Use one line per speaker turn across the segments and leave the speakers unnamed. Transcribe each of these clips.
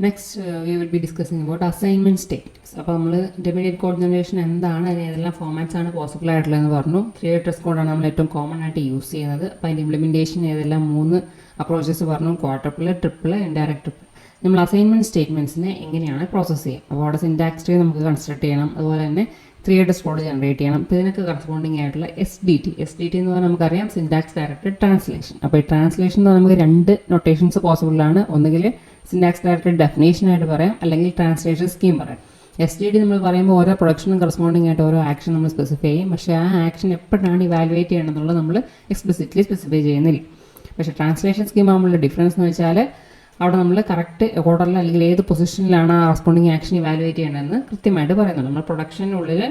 Next, we will be discussing about assignment statements. അപ്പോൾ നമ്മൾ intermediate code generation എന്താണ്, അതിന് ഏതെല്ലാം ഫോമാറ്റ്സ് ആണ് പോസിബിൾ ആയിട്ടുള്ളതെന്ന് പറഞ്ഞു. 3 അഡ്രസ് കോഡാണ് നമ്മൾ ഏറ്റവും കോമൺ ആയിട്ട് യൂസ് ചെയ്യുന്നത്. അപ്പോൾ അതിൻ്റെ ഇംപ്ലിമെൻറ്റേഷൻ ഏതെല്ലാം 3 അപ്രോച്ചസ് പറഞ്ഞു: ക്വാഡ്രപ്പിൾ, ട്രിപ്പിൾ, ഇൻഡയറക്റ്റ് ട്രിപ്പിൾ. നമ്മൾ അസൈൻമെൻറ്റ് സ്റ്റേറ്റ്മെൻറ്റ്സിനെ എങ്ങനെയാണ് പ്രോസസ്സ് ചെയ്യുക? അപ്പോൾ അവിടെ സിൻടാക്സ് ട്രീ നമുക്ക് കൺസ്ട്രക്ട് ചെയ്യണം, അതുപോലെ തന്നെ 3 അഡ്രസ് കോഡ് ജനറേറ്റ് ചെയ്യണം. അപ്പോൾ ഇതിനൊക്കെ കറസ്പോണ്ടിങ് ആയിട്ടുള്ള SDT എന്ന് പറഞ്ഞാൽ നമുക്കറിയാം സിൻടാക്സ് ഡയറക്റ്റഡ് ട്രാൻസ്ലേഷൻ. അപ്പോൾ ഈ ട്രാൻസ്ലേഷൻ എന്ന് പറഞ്ഞാൽ നമുക്ക് 2 നൊട്ടേഷൻസ് പോസിബിൾ ആണ്. ഒന്നുകിൽ സിൻടാക്സ് ഡയറക്റ്റഡ് ഡെഫിനേഷൻ ആയിട്ട് പറയാം, അല്ലെങ്കിൽ ട്രാൻസ്ലേഷൻ സ്കീം പറയാം. SDT നമ്മൾ പറയുമ്പോൾ ഓരോ പ്രൊഡക്ഷനും കറസ്പോണ്ടിങ് ആയിട്ട് ഓരോ ആക്ഷൻ നമ്മൾ സ്പെസിഫൈ ചെയ്യും. പക്ഷേ ആ ആക്ഷൻ എപ്പോഴാണ് ഇവാലുവേറ്റ് ചെയ്യണമെന്നുള്ളത് നമ്മൾ എക്സ്പ്ലിസിറ്റ്ലി സ്പെസിഫൈ ചെയ്യുന്നില്ല. പക്ഷേ ട്രാൻസ്ലേഷൻ സ്കീം ആകുമ്പോഴുള്ള ഡിഫറൻസ് എന്ന് വെച്ചാൽ അവിടെ നമ്മൾ കറക്റ്റ് ഓർഡറിൽ അല്ലെങ്കിൽ ഏത് പൊസിഷനിലാണ് ആ റെസ്പോണ്ടിങ് ആക്ഷൻ ഇവാലുവേറ്റ് ചെയ്യേണ്ടതെന്ന് കൃത്യമായിട്ട് പറയുന്നുണ്ട്. നമ്മൾ പ്രൊഡക്ഷനുള്ളിൽ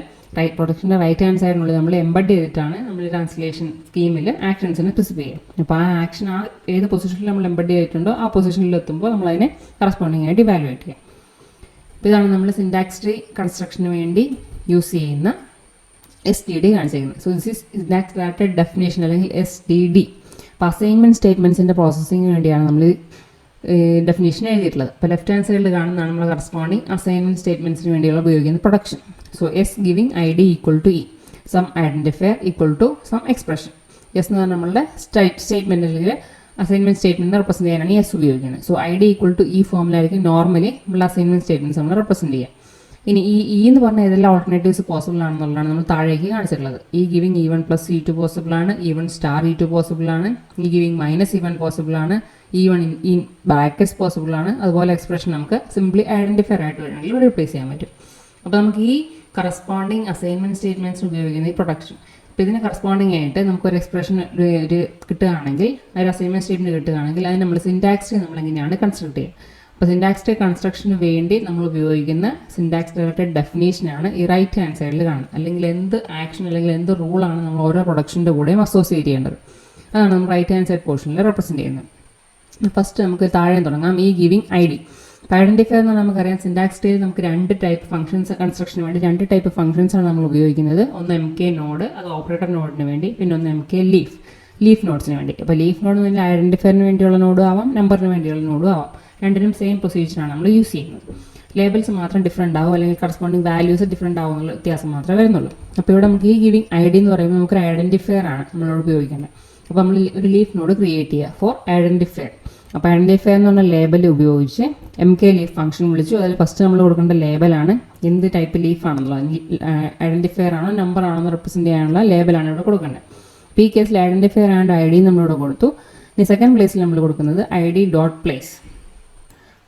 പ്രൊഡക്ഷൻ്റെ റൈറ്റ് ഹാൻഡ് സൈഡിനുള്ളിൽ നമ്മൾ എംബഡ് ചെയ്തിട്ടാണ് നമ്മൾ ട്രാൻസ്ലേഷൻ സ്കീമിൽ ആക്ഷൻസിനെ സ്പെസിഫൈ ചെയ്യും. അപ്പോൾ ആ ആക്ഷൻ ആ ഏത് പൊസിഷനിൽ നമ്മൾ എംബഡ് ചെയ്തിട്ടുണ്ടോ ആ പൊസിഷനിൽ എത്തുമ്പോൾ നമ്മൾ അതിനെ കറസ്പോണ്ടിങ് ആയിട്ട് ഇവാലുവേറ്റ് ചെയ്യാം. അപ്പോൾ ഇതാണ് നമ്മൾ സിൻടാക്സ് ട്രീ കൺസ്ട്രക്ഷന് വേണ്ടി യൂസ് ചെയ്യുന്ന SDD കാണിച്ചിരിക്കുന്നത്. So this is syntax directed definition അല്ലെങ്കിൽ SDD. അപ്പോൾ അസൈൻമെൻറ്റ് സ്റ്റേറ്റ്മെൻറ്റ്സിൻ്റെ പ്രോസസ്സിങ്ങിന് വേണ്ടിയാണ് നമ്മൾ ഡെഫിനേഷൻ എഴുതിയിട്ടുള്ളത്. അപ്പോൾ ലെഫ്റ്റ് ഹാൻഡ് സൈഡിൽ കാണുന്നതാണ് നമ്മൾ കറസ്പോണ്ടിങ് അസൈൻമെൻറ്റ് സ്റ്റേറ്റ്മെൻറ്റ്സിന് വേണ്ടിയുള്ള ഉപയോഗിക്കുന്ന production. So S giving ID equal to E, some identifier equal to some expression. S എന്ന് പറഞ്ഞാൽ നമ്മളുടെ സ്റ്റേറ്റ്മെൻറ്റിൽ അസൈൻമെൻറ്റ് സ്റ്റേറ്റ്മെൻറ്റ് റെപ്രസെൻറ്റ് ചെയ്യാനാണ് S ഉപയോഗിക്കുന്നത്. So ID equal to E ഫോമിലായിരിക്കും നോർമലി നമ്മൾ അസൈൻമെൻറ്റ് സ്റ്റേറ്റ്മെൻറ്റ്സ് നമ്മൾ റെപ്രസെൻറ്റ് ചെയ്യുക. ഇനി ഈ എന്ന് പറഞ്ഞാൽ ഏതെല്ലാം ഓൾട്ടർനേറ്റീവ്സ് പോസിബിൾ ആണെന്നുള്ളതാണ് നമ്മൾ താഴേക്ക് കാണിച്ചിട്ടുള്ളത്. E giving E1 plus E2 possible ആണ്, E1 സ്റ്റാർ E2 പോസിബിൾ ആണ്, E giving minus E1 possible ആണ്, E1 ഇൻ ബ്രാക്കറ്റ്സ് പോസിബിൾ ആണ്. അതുപോലെ എക്സ്പ്രഷൻ നമുക്ക് സിംപ്ലി ഐഡൻറ്റിഫയർ ആയിട്ട് വേണമെങ്കിൽ റീപ്ലേസ് ചെയ്യാൻ പറ്റും. അപ്പോൾ നമുക്ക് ഈ കറസ്പോണ്ടിങ് അസൈൻമെൻറ്റ് സ്റ്റേറ്റ്മെൻറ്റ്സ് ഉപയോഗിക്കുന്ന ഈ പ്രൊഡക്ഷൻ, അപ്പോൾ ഇതിന് കറസ്പോണ്ടിങ് ആയിട്ട് നമുക്കൊരു എക്സ്പ്രഷൻ ഒരു കിട്ടുകയാണെങ്കിൽ, ഒരു അസൈൻമെൻറ്റ് സ്റ്റേറ്റ്മെൻറ്റ് കിട്ടുകയാണെങ്കിൽ അത് നമ്മൾ സിൻടാക്സ് ട്രീ നമ്മളെങ്ങനെയാണ് കൺസ്ട്രക്ട് ചെയ്യുക? അപ്പോൾ സിൻടാക്സ് ട്രീ കൺസ്ട്രക്ഷന് വേണ്ടി നമ്മൾ ഉപയോഗിക്കുന്ന സിൻടാക്സ് ഡയറക്റ്റഡ് ഡെഫിനേഷനാണ് ഈ റൈറ്റ് ഹാൻഡ് സൈഡിൽ കാണുന്നത്. അല്ലെങ്കിൽ എന്ത് ആക്ഷൻ അല്ലെങ്കിൽ എന്ത് റൂളാണ് നമ്മൾ ഓരോ പ്രൊഡക്ഷൻ്റെ കൂടെയും അസോസിയേറ്റ് ചെയ്യേണ്ടത്, അതാണ് നമ്മൾ റൈറ്റ് ഹാൻഡ് സൈഡ് പോർഷനിൽ റെപ്രസെൻറ്റ് ചെയ്യുന്നത്. ഫസ്റ്റ് നമുക്ക് താഴെ തുടങ്ങാം. ഈ ഗിവിംഗ് ID. അപ്പോൾ ഐഡൻറ്റിഫയർ എന്ന് നമുക്കറിയാം സിൻടാക്സ് ട്രീയിൽ നമുക്ക് 2 ടൈപ്പ് ഫംഗ്ഷൻസ് കൺസ്ട്രക്ഷന് വേണ്ടി 2 ടൈപ്പ് ഫംഗ്ഷൻസാണ് നമ്മൾ ഉപയോഗിക്കുന്നത്. ഒന്ന് MK നോഡ്, അത് ഓപ്പറേറ്റർ നോഡിന് വേണ്ടി, പിന്നെ ഒന്ന് MK ലീഫ് നോഡ്സിന് വേണ്ടി. അപ്പോൾ ലീഫ് നോഡ് എന്ന് പറഞ്ഞാൽ ഐഡൻറ്റിഫയറിന് വേണ്ടിയുള്ള നോഡും ആവാം, നമ്പറിന് വേണ്ടിയുള്ള നോഡും ആവാം. രണ്ടിനും സെയിം പ്രൊസീജിയറാണ് നമ്മൾ യൂസ് ചെയ്യുന്നത്. ലേബൽസ് മാത്രം ഡിഫറെൻ്റ് ആവും, അല്ലെങ്കിൽ കറസ്പോണ്ടിങ് വാല്യൂസ് ഡിഫറെൻ്റ് ആവും എന്നുള്ള വ്യത്യാസം മാത്രമേ വരുന്നുള്ളൂ. അപ്പോൾ ഇവിടെ നമുക്ക് ഈ ഗിവിംഗ് ID എന്ന് പറയുമ്പോൾ നമുക്കൊരു ഐഡൻറ്റിഫയർ ആണ് നമ്മളോട് ഉപയോഗിക്കേണ്ടത്. അപ്പോൾ നമ്മൾ ഒരു ലീഫ് നോഡ് ക്രിയേറ്റ് ചെയ്യുക ഫോർ ഐഡൻറ്റിഫയർ. അപ്പോൾ ഐഡൻറ്റിഫയർ എന്ന് പറഞ്ഞ ലേബൽ ഉപയോഗിച്ച് MK ലീഫ് ഫംഗ്ഷൻ വിളിച്ചു. അതിൽ ഫസ്റ്റ് നമ്മൾ കൊടുക്കേണ്ട ലേബലാണ് എന്ത് ടൈപ്പ് ലീഫ് ആണെന്നുള്ളത്, ഐഡൻറ്റിഫയർ ആണോ നമ്പർ ആണോ എന്ന് റെപ്രസെൻറ്റ് ചെയ്യാനുള്ള ലേബലാണ് ഇവിടെ കൊടുക്കേണ്ടത്. അപ്പോൾ ഈ കേസിൽ ഐഡൻറ്റിഫയർ ആൻഡ് ID നമ്മളിവിടെ കൊടുത്തു. ഇനി സെക്കൻഡ് പ്ലേസിൽ നമ്മൾ കൊടുക്കുന്നത് ID ഡോട്ട് പ്ലേസ്.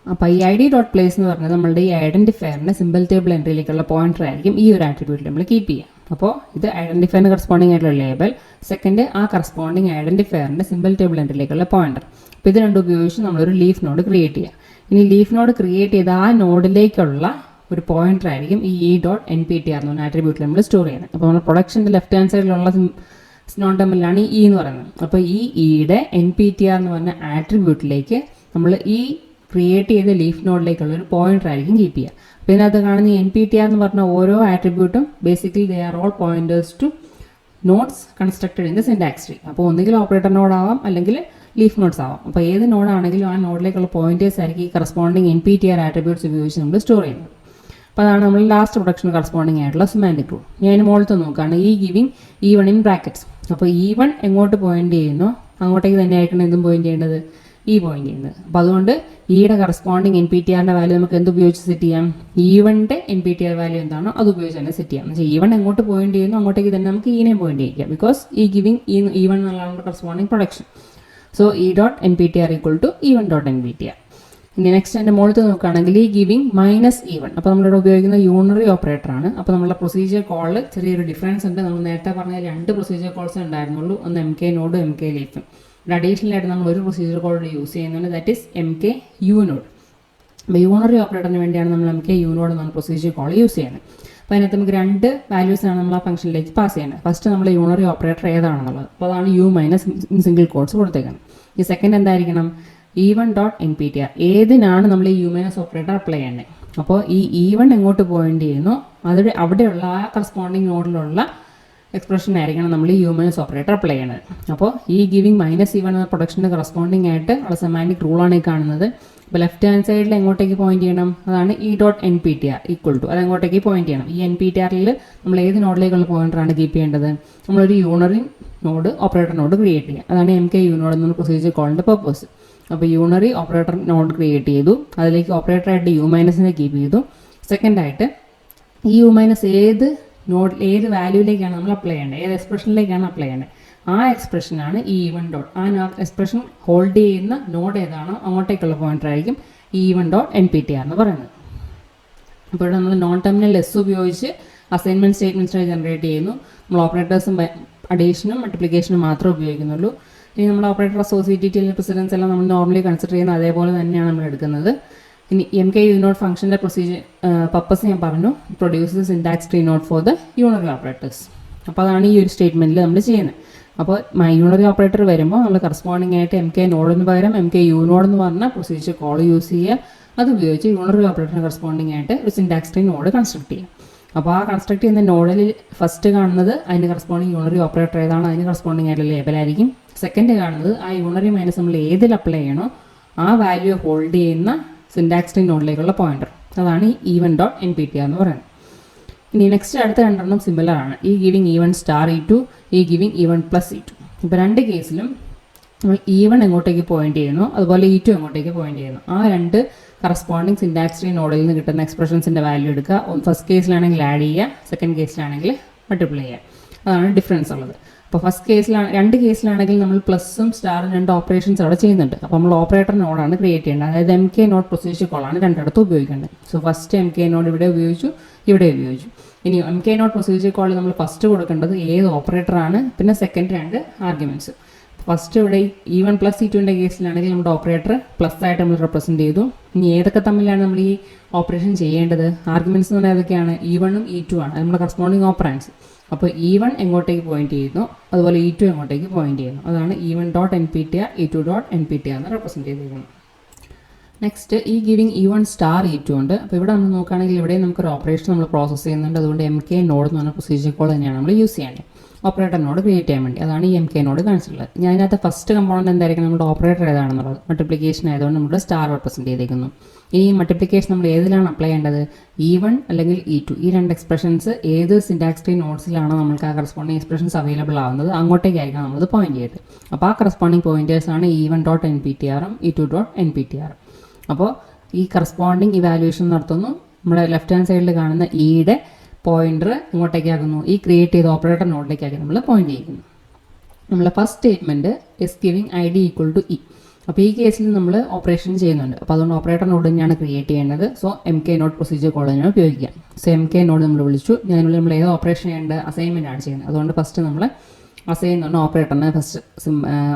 അപ്പോൾ ഈ ID ഡോട്ട് പ്ലേസ് എന്ന് പറഞ്ഞാൽ നമ്മളുടെ ഈ ഐഡൻറ്റിഫയറിൻ്റെ സിമ്പിൾ ടേബിൾ എൻട്രിയിലേക്കുള്ള പോയിന്റർ ആയിരിക്കും ഈ ഒരു ആട്രിബ്യൂട്ടിൽ നമ്മൾ കീപ്പ് ചെയ്യുക. അപ്പോൾ ഇത് ഐഡൻറ്റിഫയറിന് കറസ്പോണ്ടിങ് ആയിട്ടുള്ള ലേബൽ, സെക്കൻഡ് ആ കറസ്പോണ്ടിങ് ഐഡൻറ്റിഫയറിൻ്റെ സിമ്പിൾ ടേബിൾ എൻട്രിയിലേക്കുള്ള പോയിന്റർ. അപ്പോൾ ഇത് രണ്ടും ഉപയോഗിച്ച് നമ്മളൊരു ലീഫ് നോഡ് ക്രിയേറ്റ് ചെയ്യുക. ഇനി ലീഫ് നോഡ് ക്രിയേറ്റ് ചെയ്ത ആ നോഡിലേക്കുള്ള ഒരു പോയിന്റർ ആയിരിക്കും ഈ E.NPTR എന്ന് പറഞ്ഞ ആട്രിബ്യൂട്ടിൽ നമ്മൾ സ്റ്റോർ ചെയ്യുന്നത്. അപ്പോൾ നമ്മൾ പ്രൊഡക്ഷൻ്റെ ലെഫ്റ്റ് ഹാൻഡ് സൈഡിലുള്ള നോൺ ടെർമിനലാണ് ഈ എന്ന് പറയുന്നത്. അപ്പോൾ ഈ Eയുടെ NPTR എന്ന് പറഞ്ഞ ആട്രിബ്യൂട്ടിലേക്ക് നമ്മൾ ഈ ക്രിയേറ്റ് ചെയ്ത ലീഫ് നോഡിലേക്കുള്ള ഒരു പോയിന്റർ ആയിരിക്കും കീപ്പ് ചെയ്യുക. അപ്പോൾ ഇതിനകത്ത് കാണുന്ന NPTR എന്ന് പറഞ്ഞ ഓരോ ആട്രിബ്യൂട്ടും basically they are all pointers to nodes constructed in the syntax tree. അപ്പോൾ ഒന്നുകിൽ ഓപ്പറേറ്റർ നോഡ് ആവാം, അല്ലെങ്കിൽ ലീഫ് നോഡ്സ് ആവാം. അപ്പോൾ ഏത് നോഡാണെങ്കിലും ആ നോഡിലേക്കുള്ള പോയിന്റേഴ്സ് ആയിരിക്കും ഈ കറസ്പോണ്ടിങ് NPTR ആട്രിബ്യൂട്ട്സ് ഉപയോഗിച്ച് നമ്മൾ സ്റ്റോർ ചെയ്യുന്നത്. അപ്പോൾ അതാണ് നമ്മൾ ലാസ്റ്റ് പ്രൊഡക്ഷൻ കറസ്പോണ്ടിങ് ആയിട്ടുള്ള സെമാന്റിക് റൂൾ. ഞാൻ മുകളിലത്തെ നോക്കുകയാണ് ഈ ഗിവിംഗ് E1 ഇൻ ബ്രാക്കറ്റ്സ്. അപ്പോൾ E1 എങ്ങോട്ട് പോയിന്റ് ചെയ്യുന്നോ അങ്ങോട്ടേക്ക് തന്നെ ആയിരിക്കണം എന്തും പോയിന്റ് ചെയ്യേണ്ടത്, ഈ പോയിന്റ് ചെയ്യുന്നത്. അപ്പോൾ അതുകൊണ്ട് ഈയുടെ കറസ്പോണ്ടിങ് NPTRൻ്റെ വാല്യൂ നമുക്ക് എന്ത് ഉപയോഗിച്ച് സെറ്റ് ചെയ്യാം? E1ൻ്റെ NPTR വാല്യൂ എന്താണോ അത് ഉപയോഗിച്ച് തന്നെ സെറ്റ് ചെയ്യാം. എന്ന് വെച്ചാൽ E1 എങ്ങോട്ട് പോയിന്റ് ചെയ്യുന്നു അങ്ങോട്ടേക്ക് തന്നെ നമുക്ക് ഈനെ പോയിന്റ് ചെയ്യിക്കാം. ബിക്കോസ് ഈ ഗിവിംഗ് E1 എന്നുള്ളതാണ് corresponding production. So E.NPTR equal to E1.NPTR. ഇനി നെക്സ്റ്റ് എൻ്റെ മുകളിലത്ത് നോക്കുകയാണെങ്കിൽ ഈ ഗിവിംഗ് മൈനസ് E1. അപ്പോൾ നമ്മളിവിടെ ഉപയോഗിക്കുന്ന യൂണറി ഓപ്പറേറ്റർ ആണ്. അപ്പോൾ നമ്മളുടെ പ്രൊസീജിയർ കോളിൽ ചെറിയൊരു ഡിഫറൻസ് ഉണ്ട്. നമ്മൾ നേരത്തെ പറഞ്ഞ 2 പ്രൊസീജിയർ കോൾസ് ഉണ്ടായിരുന്നുള്ളൂ, ഒന്ന് MK നോഡും MK ലീഫും. അഡീഷണൽ ആയിട്ട് നമ്മൾ ഒരു പ്രൊസീജിയർ കോഡ് യൂസ് ചെയ്യുന്നുണ്ട്, ദാറ്റ് ഈസ് MK യൂനോഡ്. അപ്പോൾ യൂണറി ഓപ്പറേറ്ററിന് വേണ്ടിയാണ് നമ്മൾ MK യൂനോഡ് എന്ന പ്രൊസീജിയർ കോൾ യൂസ് ചെയ്യുന്നത്. അപ്പോൾ അതിനകത്ത് നമുക്ക് 2 വാല്യൂസാണ് നമ്മൾ ആ ഫംഗ്ഷനിലേക്ക് പാസ് ചെയ്യുന്നത്. ഫസ്റ്റ് നമ്മൾ യൂണറി ഓപ്പറേറ്റർ ഏതാണെന്നുള്ളത്, അപ്പോൾ അതാണ് U മൈനസ് സിംഗിൾ കോഡ്സ് കൊടുത്തേക്കുന്നത്. ഈ സെക്കൻഡ് എന്തായിരിക്കണം? E1.NPTR. ഏതിനാണ് നമ്മൾ ഈ U മൈനസ് ഓപ്പറേറ്റർ അപ്ലൈ ചെയ്യുന്നത്? അപ്പോൾ ഈ E1 എങ്ങോട്ട് പോയിന്റ് ചെയ്യുന്നു അവിടെയുള്ള ആ കറസ്പോണ്ടിങ് നോഡിലുള്ള എക്സ്പ്രഷൻ ആയിരിക്കണം നമ്മൾ ഈ ഹ്യൂമൻസ് ഓപ്പറേറ്റർ അപ്ലൈ ചെയ്യുന്നത്. അപ്പോൾ ഈ ഗിവിംഗ് -E1 എന്ന പ്രൊഡക്ഷൻ്റെ കറസ്പോണ്ടിങ് ആയിട്ട് ഉള്ള സെമാൻറ്റിക് റൂളാണ് ഈ കാണുന്നത്. അപ്പോൾ ലെഫ്റ്റ് ഹാൻഡ് സൈഡിൽ എങ്ങോട്ടേക്ക് പോയിന്റ് ചെയ്യണം? അതാണ് E dot N P T R equal to, അത് എങ്ങോട്ടേക്ക് പോയിന്റ് ചെയ്യണം? ഈ എൻ പി ടി ആറിൽ നമ്മൾ ഏത് നോഡിലേക്കുള്ള പോയിന്ററാണ് കീപ്പ് ചെയ്യേണ്ടത്? നമ്മളൊരു unary node operator node create ചെയ്യുക. അതാണ് MK യൂനോഡ് എന്നുള്ള പ്രൊസീജിയർ കോളിൻ്റെ പർപ്പസ്. അപ്പോൾ യൂണറി ഓപ്പറേറ്റർ നോഡ് ക്രിയേറ്റ് ചെയ്തു, അതിലേക്ക് ഓപ്പറേറ്ററായിട്ട് യു മൈനസിനെ കീപ്പ് ചെയ്തു. സെക്കൻഡായിട്ട് ഈ യു മൈനസ് ഏത് നോഡ് ഏത് വാല്യൂയിലേക്കാണ് നമ്മൾ അപ്ലൈ ചെയ്യേണ്ടത്, ഏത് എക്സ്പ്രഷനിലേക്കാണ് അപ്ലൈ ചെയ്യേണ്ടത്, ആ എക്സ്പ്രഷനാണ് ഈ ഈവൻ ഡോട്ട്. ആ എക്സ്പ്രഷൻ ഹോൾഡ് ചെയ്യുന്ന നോഡ് ഏതാണോ അങ്ങോട്ടേക്കുള്ള പോയിന്റർ ആയിരിക്കും ഈവൻ ഡോട്ട് NPTR എന്ന് പറയുന്നത്. അപ്പോൾ ഇവിടെ നമ്മൾ നോൺ ടെർമിനൽ ലെസ് ഉപയോഗിച്ച് അസൈൻമെൻറ്റ് സ്റ്റേറ്റ്മെൻറ്റ്സിനെ ജനറേറ്റ് ചെയ്യുന്നു. നമ്മൾ ഓപ്പറേറ്റേഴ്സും അഡീഷനും മൾട്ടിപ്ലിക്കേഷനും മാത്രമേ ഉപയോഗിക്കുന്നുള്ളൂ. ഇനി നമ്മൾ ഓപ്പറേറ്റർ അസോസിയേറ്റീവ് പ്രസിഡൻസ് എല്ലാം നമ്മൾ നോർമലി കൺസിഡർ ചെയ്യുന്ന അതേപോലെ തന്നെയാണ് നമ്മൾ എടുക്കുന്നത്. ഇനി MK യൂനോഡ് ഫംഗ്ഷൻ്റെ പ്രൊസീജിയർ പർപ്പസ് ഞാൻ പറഞ്ഞു, produces syntax tree node for the unary operators. അപ്പോൾ അതാണ് ഈ ഒരു സ്റ്റേറ്റ്മെൻറ്റിൽ നമ്മൾ ചെയ്യുന്നത്. അപ്പോൾ യൂണറി ഓപ്പറേറ്റർ വരുമ്പോൾ നമ്മൾ കറസ്പോണ്ടിങ് ആയിട്ട് MK നോഡിന് പകരം MK യൂനോഡ് എന്ന് പറഞ്ഞ പ്രൊസീജിയർ കോൾ യൂസ് ചെയ്യുക. അത് ഉപയോഗിച്ച് യൂണറി ഓപ്പറേറ്ററിന് കറസ്പോണ്ടിങ് ആയിട്ട് ഒരു സിൻടാക്സ് ട്രീ നോഡ് കൺസ്ട്രക്ട് ചെയ്യുക. അപ്പോൾ ആ കൺസ്ട്രക്ട് ചെയ്യുന്ന നോഡിൽ ഫസ്റ്റ് കാണുന്നത് അതിൻ്റെ കറസ്പോണ്ടിങ് യൂണറി ഓപ്പറേറ്റർ ഏതാണ് അതിന് കറസ്പോണ്ടിങ് ആയിട്ടുള്ള ലേബലായിരിക്കും. സെക്കൻഡ് കാണുന്നത് ആ യൂണറി മൈനസ് നമ്മൾ ഏതിൽ അപ്ലൈ ചെയ്യണോ ആ വാല്യൂ ഹോൾഡ് ചെയ്യുന്ന സിൻടാക്സ് ട്രീ നോഡിലേക്കുള്ള പോയിന്റർ, അതാണ് ഈ ഈവൻ ഡോട്ട് NPTR എന്ന് പറയുന്നത്. ഇനി നെക്സ്റ്റ് അടുത്ത രണ്ടെണ്ണം സിമിലർ ആണ്. ഈ ഗിവിങ് ഈവൻ സ്റ്റാർ E2, ഈ ഗിവിങ് ഈവൻ പ്ലസ് E2. ഇപ്പോൾ രണ്ട് കേസിലും നമ്മൾ ഈവൺ എങ്ങോട്ടേക്ക് പോയിന്റ് ചെയ്യുന്നു, അതുപോലെ E2 എങ്ങോട്ടേക്ക് പോയിന്റ് ചെയ്യുന്നു. ആ രണ്ട് കറസ്പോണ്ടിങ് സിൻടാക്സ് ട്രീ നോഡിൽ നിന്ന് കിട്ടുന്ന എക്സ്പ്രഷൻസിൻ്റെ വാല്യൂ എടുക്കുക. ഫസ്റ്റ് കേസിലാണെങ്കിൽ ആഡ് ചെയ്യുക, സെക്കൻഡ് കേസിലാണെങ്കിൽ മൾട്ടിപ്ലൈ ചെയ്യുക. അതാണ് ഡിഫറൻസ് ഉള്ളത്. അപ്പോൾ ഫസ്റ്റ് കേസിലാണ്, രണ്ട് കേസിലാണെങ്കിൽ നമ്മൾ പ്ലസും സ്റ്റാറും രണ്ട് ഓപ്പറേഷൻസ് അവിടെ ചെയ്യുന്നുണ്ട്. അപ്പോൾ നമ്മൾ ഓപ്പറേറ്റർ നോഡാണ് ക്രിയേറ്റ് ചെയ്യേണ്ടത്. അതായത് MK നോഡ് പ്രൊസീജിയർ കോളാണ് രണ്ടിടത്തും ഉപയോഗിക്കേണ്ടത്. സോ ഫസ്റ്റ് MK നോഡ് ഇവിടെ ഉപയോഗിച്ചു, ഇവിടെ ഉപയോഗിച്ചു. ഇനി MK നോഡ് പ്രൊസീജിയർ കോളിൽ നമ്മൾ ഫസ്റ്റ് കൊടുക്കേണ്ടത് ഏത് ഓപ്പറേറ്ററാണ്, പിന്നെ സെക്കൻഡ് രണ്ട് ആർഗ്യുമെൻറ്റ്സ്. ഫസ്റ്റ് ഇവിടെ E1 പ്ലസ് E2ൻ്റെ കേസിലാണെങ്കിൽ നമ്മുടെ ഓപ്പറേറ്റർ പ്ലസ് ആയിട്ട് നമ്മൾ റെപ്രസെൻറ്റ് ചെയ്തു. ഇനി ഏതൊക്കെ തമ്മിലാണ് നമ്മൾ ഈ ഓപ്പറേഷൻ ചെയ്യേണ്ടത്? ആർഗ്യുമെൻറ്റ്സ് എന്ന് പറഞ്ഞാൽ ഏതൊക്കെയാണ്? E1ഉം E2 ആണ്, നമ്മുടെ കറസ്പോണ്ടിങ് ഓപ്പറാൻസ്. അപ്പോൾ E1 എങ്ങോട്ടേക്ക് പോയിന്റ് ചെയ്യുന്നു, അതുപോലെ E2 എങ്ങോട്ടേക്ക് പോയിന്റ് ചെയ്യുന്നു. അതാണ് even dot NPTR, E2 dot NPTR എന്ന് റെപ്രസെൻറ്റ് ചെയ്തിരിക്കുന്നത്. നെക്സ്റ്റ് ഈ ഗിവിങ് ഈവൺ സ്റ്റാർ E2 ഉണ്ട്. അപ്പോൾ ഇവിടെ നമ്മൾ നോക്കുകയാണെങ്കിൽ ഇവിടെ നമുക്കൊരു ഓപ്പറേഷൻ നമ്മൾ പ്രോസസ്സ് ചെയ്യുന്നുണ്ട്. അതുകൊണ്ട് MK നോഡ് എന്ന് പറഞ്ഞ പ്രൊസീജിയർ കോൾ തന്നെയാണ് നമ്മൾ യൂസ് ചെയ്യേണ്ടത് ഓപ്പറേറ്റർ നോഡ് ക്രിയേറ്റ് ചെയ്യാൻ വേണ്ടി. അതാണ് ഈ MK നോഡ് കാണിച്ചിട്ടുള്ളത്. ഞാൻ അതിനകത്ത് ഫസ്റ്റ് കമ്പോണൻറ്റ് എന്തായിരിക്കും, നമ്മുടെ ഓപ്പറേറ്റർ ഏതാണെന്നുള്ളത് മൾട്ടിപ്ലിക്കേഷൻ ആയതുകൊണ്ട് നമ്മൾ സ്റ്റാർ റെപ്രസെൻറ്റ് ചെയ്തിരിക്കുന്നു. ഈ മൾട്ടിപ്ലിക്കേഷൻ നമ്മൾ ഏതിലാണ് അപ്ലൈ ചെയ്യേണ്ടത്? E1 അല്ലെങ്കിൽ E2, ഈ രണ്ട് എക്സ്പ്രഷൻസ് ഏത് സിൻടാക്സ് ട്രീ നോട്ട്സിലാണോ നമുക്ക് ആ കറസ്പോണ്ടിങ് എക്സ്പ്രഷൻസ് അവൈലബിൾ ആവുന്നത് അങ്ങോട്ടേക്കായിരിക്കും നമ്മളത് പോയിന്റ് ചെയ്തത്. അപ്പോൾ ആ കറസ്പോണ്ടിങ് പോയിന്റേഴ്സാണ് E1 ഡോട്ട് NPTRും E2 ഡോട്ട് NPTRും. അപ്പോൾ ഈ കറസ്പോണ്ടിങ് ഇവാലുവേഷൻ നടത്തുന്നു. നമ്മുടെ ലെഫ്റ്റ് ഹാൻഡ് സൈഡിൽ കാണുന്ന ഇയുടെ പോയിന്റർ ഇങ്ങോട്ടേക്കാക്കുന്നു, ഈ ക്രിയേറ്റ് ചെയ്ത ഓപ്പറേറ്റർ നോഡിലേക്കാക്കി നമ്മൾ പോയിന്റ് ചെയ്യുന്നു. നമ്മളെ first statement is giving ID equal to E. അപ്പോൾ ഈ കേസിൽ നമ്മൾ ഓപ്പറേഷൻ ചെയ്യുന്നുണ്ട്. അപ്പോൾ അതുകൊണ്ട് ഓപ്പറേറ്റർ നോഡ് തന്നെയാണ് ക്രിയേറ്റ് ചെയ്യേണ്ടത്. So MK node procedure call തന്നെയാണ് ഉപയോഗിക്കുക. സോ MK നോഡ് നമ്മൾ വിളിച്ചു, ഞാനുള്ള നമ്മൾ ഏത് ഓപ്പറേഷൻ ചെയ്യേണ്ട അസൈൻമെൻ്റ് ആണ് ചെയ്യുന്നത്. അതുകൊണ്ട് ഫസ്റ്റ് നമ്മൾ അസൈൻ എന്ന് പറഞ്ഞാൽ ഓപ്പറേറ്ററിനെ ഫസ്റ്റ്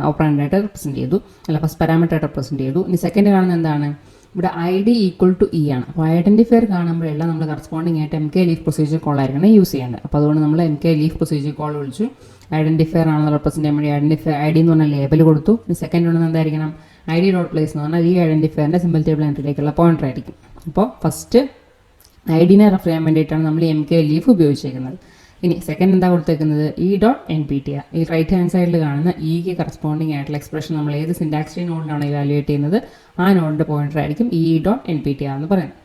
ഓപ്പറേറ്ററായിട്ട് റെപ്രസെൻറ്റ് ചെയ്തു, അല്ല ഫസ്റ്റ് പാരാമീറ്ററായിട്ട് റെപ്രസെൻറ്റ് ചെയ്തു. ഇനി സെക്കൻഡ് കാണുന്നത് എന്താണ്? ഇവിടെ ID ഈക്വൽ ടു E ആണ്. അപ്പോൾ ഐഡൻറ്റിഫയർ കാണുമ്പോഴെല്ലാം നമ്മൾ കറസ്പോണ്ടിങ് ആയിട്ട് MK ലീഫ് പ്രൊസീജിയർ കോൾ ആയിരിക്കണം യൂസ് ചെയ്യേണ്ടത്. അപ്പോൾ അതുകൊണ്ട് നമ്മൾ MK ലീഫ് പ്രൊസീജിയർ കോൾ വിളിച്ചു. ഐഡൻറ്റിഫയർ ആണെന്ന് റെപ്രസെൻറ്റ് ചെയ്യാൻ വേണ്ടി ID എന്ന് പറഞ്ഞാൽ ലേബൽ കൊടുത്തു. ഇനി സെക്കൻഡ് ഉണ്ടെന്ന് എന്തായിരിക്കണം? ID ഡോട്ട് പ്ലേസ് എന്ന് പറഞ്ഞാൽ ഈ ഐഡൻറ്റിഫയറിൻ്റെ സിമ്പിൾ ടേബിൾ എൻട്രിയിലേക്കുള്ള പോയിന്റർ ആയിരിക്കും. അപ്പോൾ ഫസ്റ്റ് IDനെ റെഫർ ചെയ്യാൻ വേണ്ടിയിട്ടാണ് നമ്മൾ MK ലീഫ് ഉപയോഗിച്ചിരിക്കുന്നത്. ഇനി സെക്കൻഡ് എന്താ കൊടുത്തേക്കുന്നത്? E dot NPTR. ഈ റൈറ്റ് ഹാൻഡ് സൈഡിൽ കാണുന്ന Eക്ക് കറസ്പോണ്ടിങ് ആയിട്ടുള്ള എക്സ്പ്രഷൻ നമ്മൾ ഏത് സിൻടാക്സ് ട്രീ നോഡിലാണ് ഇവാലുവേറ്റ് ചെയ്യുന്നത് ആ നോഡിൻ്റെ പോയിന്റർ ആയിരിക്കും E ഡോട്ട് NPTR എന്ന് പറയുന്നത്.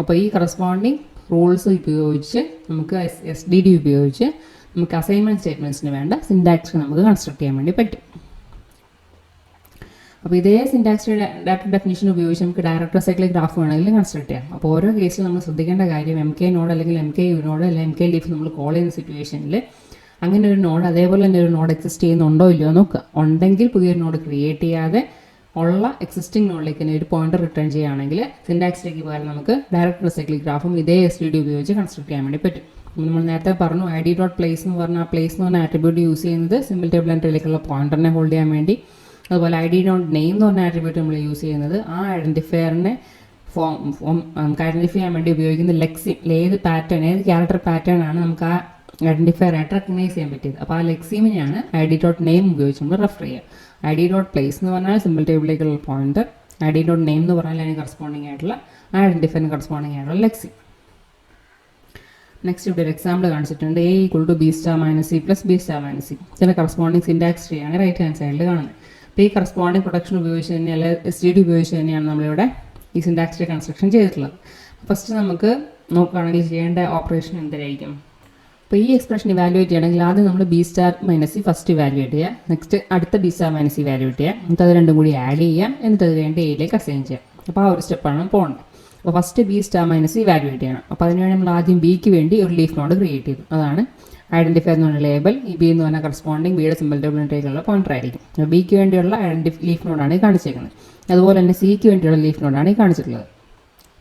അപ്പോൾ ഈ കറസ്പോണ്ടിങ് റൂൾസ് ഉപയോഗിച്ച് നമുക്ക് SDD ഉപയോഗിച്ച് നമുക്ക് അസൈൻമെൻറ്റ് സ്റ്റേറ്റ്മെൻറ്റ്സിന് വേണ്ട സിൻടാക്സ് നമുക്ക് കൺസ്ട്രക്ട് ചെയ്യാൻ വേണ്ടി പറ്റും. അപ്പോൾ ഇതേ സിൻടാക്സ് ഡാറ്റ ഡെഫിനിഷൻ ഉപയോഗിച്ച് നമുക്ക് ഡയറക്ടർ സൈക്ലിക് ഗ്രാഫ് വേണമെങ്കിലും കൺസ്ട്രക്ട് ചെയ്യാം. അപ്പോൾ ഓരോ കേസിൽ നമ്മൾ ശ്രദ്ധിക്കേണ്ട കാര്യം MK നോഡ് അല്ലെങ്കിൽ MK നോഡ് അല്ലെങ്കിൽ MK ലീഫ് നമ്മൾ കോൾ ചെയ്യുന്ന സിറ്റുവേഷനിൽ അങ്ങനെ ഒരു നോഡ് അതേപോലെ തന്നെ ഒരു നോഡ് എക്സിസ്റ്റ് ചെയ്യുന്നുണ്ടോ ഇല്ലയോ നോക്കുക. ഉണ്ടെങ്കിൽ പുതിയൊരു നോഡ് ക്രിയേറ്റ് ചെയ്യാതെ ഉള്ള എക്സിസ്റ്റിംഗ് നോഡിലേക്ക് തന്നെ ഒരു പോയിന്റർ റിട്ടേൺ ചെയ്യുകയാണെങ്കിൽ സിൻടാക്സിലേക്ക് പകരം നമുക്ക് ഡയറക്ടർ സൈക്ലിക് ഗ്രാഫും ഇതേ SDD ഉപയോഗിച്ച് കൺസ്ട്രക്ട് ചെയ്യാൻ വേണ്ടി പറ്റും. നമ്മൾ നേരത്തെ പറഞ്ഞു ID ഡോട്ട് പ്ലേസ് എന്ന് പറഞ്ഞാൽ പ്ലേസ് എന്ന് പറഞ്ഞ ആട്രിബ്യൂട്ട് യൂസ് ചെയ്യുന്നത് സിമ്പിൾ ടേബിൾ എൻട്രിയിലേക്കുള്ള പോയിന്ററിനെ ഹോൾഡ് ചെയ്യാൻ വേണ്ടി. അതുപോലെ ID ഡോട്ട് നെയിം എന്ന് പറഞ്ഞ ആട്രിബ്യൂട്ട് നമ്മൾ യൂസ് ചെയ്യുന്നത് ആ ഐഡൻറ്റിഫയറിനെ നമുക്ക് ഐഡൻറ്റിഫൈ ചെയ്യാൻ വേണ്ടി ഉപയോഗിക്കുന്ന ലെക്സിം, ഏത് പാറ്റേൺ ഏത് ക്യാരക്ടർ പാറ്റേൺ ആണ് നമുക്ക് ആ ഐഡൻറ്റിഫയർ ആയിട്ട് റെക്കഗ്നൈസ് ചെയ്യാൻ പറ്റിയത്. അപ്പോൾ ആ ലെക്സിമിനെയാണ് ID ഡോട്ട് നെയിം ഉപയോഗിച്ച് നമ്മൾ റെഫർ ചെയ്യുക. ID ഡോട്ട് പ്ലേസ് എന്ന് പറഞ്ഞാൽ സിമ്പിൾ ടേബിളിലേക്കുള്ള പോയിന്റർ, ID ഡോട്ട് നെയിം എന്ന് പറഞ്ഞാൽ അതിന് കറസ്പോണ്ടിങ് ആയിട്ടുള്ള ഐഡൻറ്റിഫയറിന് കറസ്പോണ്ടിങ് ആയിട്ടുള്ള ലെക്സിം. നെക്സ്റ്റ് ഇവിടെ ഒരു എക്സാമ്പിൾ കാണിച്ചിട്ടുണ്ട്. A equal to B star minus C plus B star minus C. ചില കറസ്പോണ്ടിങ് സിൻടാക്സ് ട്രീയാണ് റൈറ്റ് ഹാൻഡ് സൈഡിൽ കാണുന്നത്. അപ്പോൾ ഈ കറസ്പോണ്ടിങ് പ്രൊഡക്ഷൻ ഉപയോഗിച്ച് തന്നെയാണ് SDD ഉപയോഗിച്ച് തന്നെയാണ് നമ്മളിവിടെ ഈ സിൻടാക്സ് ട്രീ കൺസ്ട്രക്ഷൻ ചെയ്തിട്ടുള്ളത്. ഫസ്റ്റ് നമുക്ക് നോക്കുകയാണെങ്കിൽ ചെയ്യേണ്ട ഓപ്പറേഷൻ എന്തായിരിക്കും? അപ്പോൾ ഈ എക്സ്പ്രഷൻ ഇവാലുവേറ്റ് ചെയ്യണമെങ്കിൽ ആദ്യം നമ്മൾ B star minus C first evaluate ചെയ്യുക, നെക്സ്റ്റ് അടുത്ത B star minus C evaluate ചെയ്യുക, എന്നിട്ട് അത് രണ്ടും കൂടി ആഡ് ചെയ്യാം, എന്നിട്ട് അത് കഴിഞ്ഞിട്ട് എയിലേക്ക് അസൈൻ ചെയ്യാം. അപ്പോൾ ആ ഒരു സ്റ്റെപ്പാണ് പോകേണ്ടത്. അപ്പോൾ first B star minus C evaluate ചെയ്യണം. അപ്പോൾ അതിനുവേണ്ടി നമ്മൾ ആദ്യം ബിക്ക് വേണ്ടി ഒരു ലീഫ് നോഡ് ക്രിയേറ്റ് ചെയ്തു. അതാണ് ഐഡൻറ്റിഫയർ എന്ന് പറഞ്ഞ ലേബൽ. ഈ ബി എന്ന് പറഞ്ഞാൽ കറസ്പോണ്ടിങ് ബിയുടെ സിമ്പിൾ ടേബിളിലേക്കുള്ള പോയിന്റർ ആയിരിക്കും. അപ്പോൾ ബിക്ക് വേണ്ടിയുള്ള ലീഫ് നോഡാണ് ഈ കാണിച്ചേക്കുന്നത്. അതുപോലെ തന്നെ സിക്ക് വേണ്ടിയുള്ള ലീഫ് നോഡാണ് ഈ കാണിച്ചിട്ടുള്ളത്.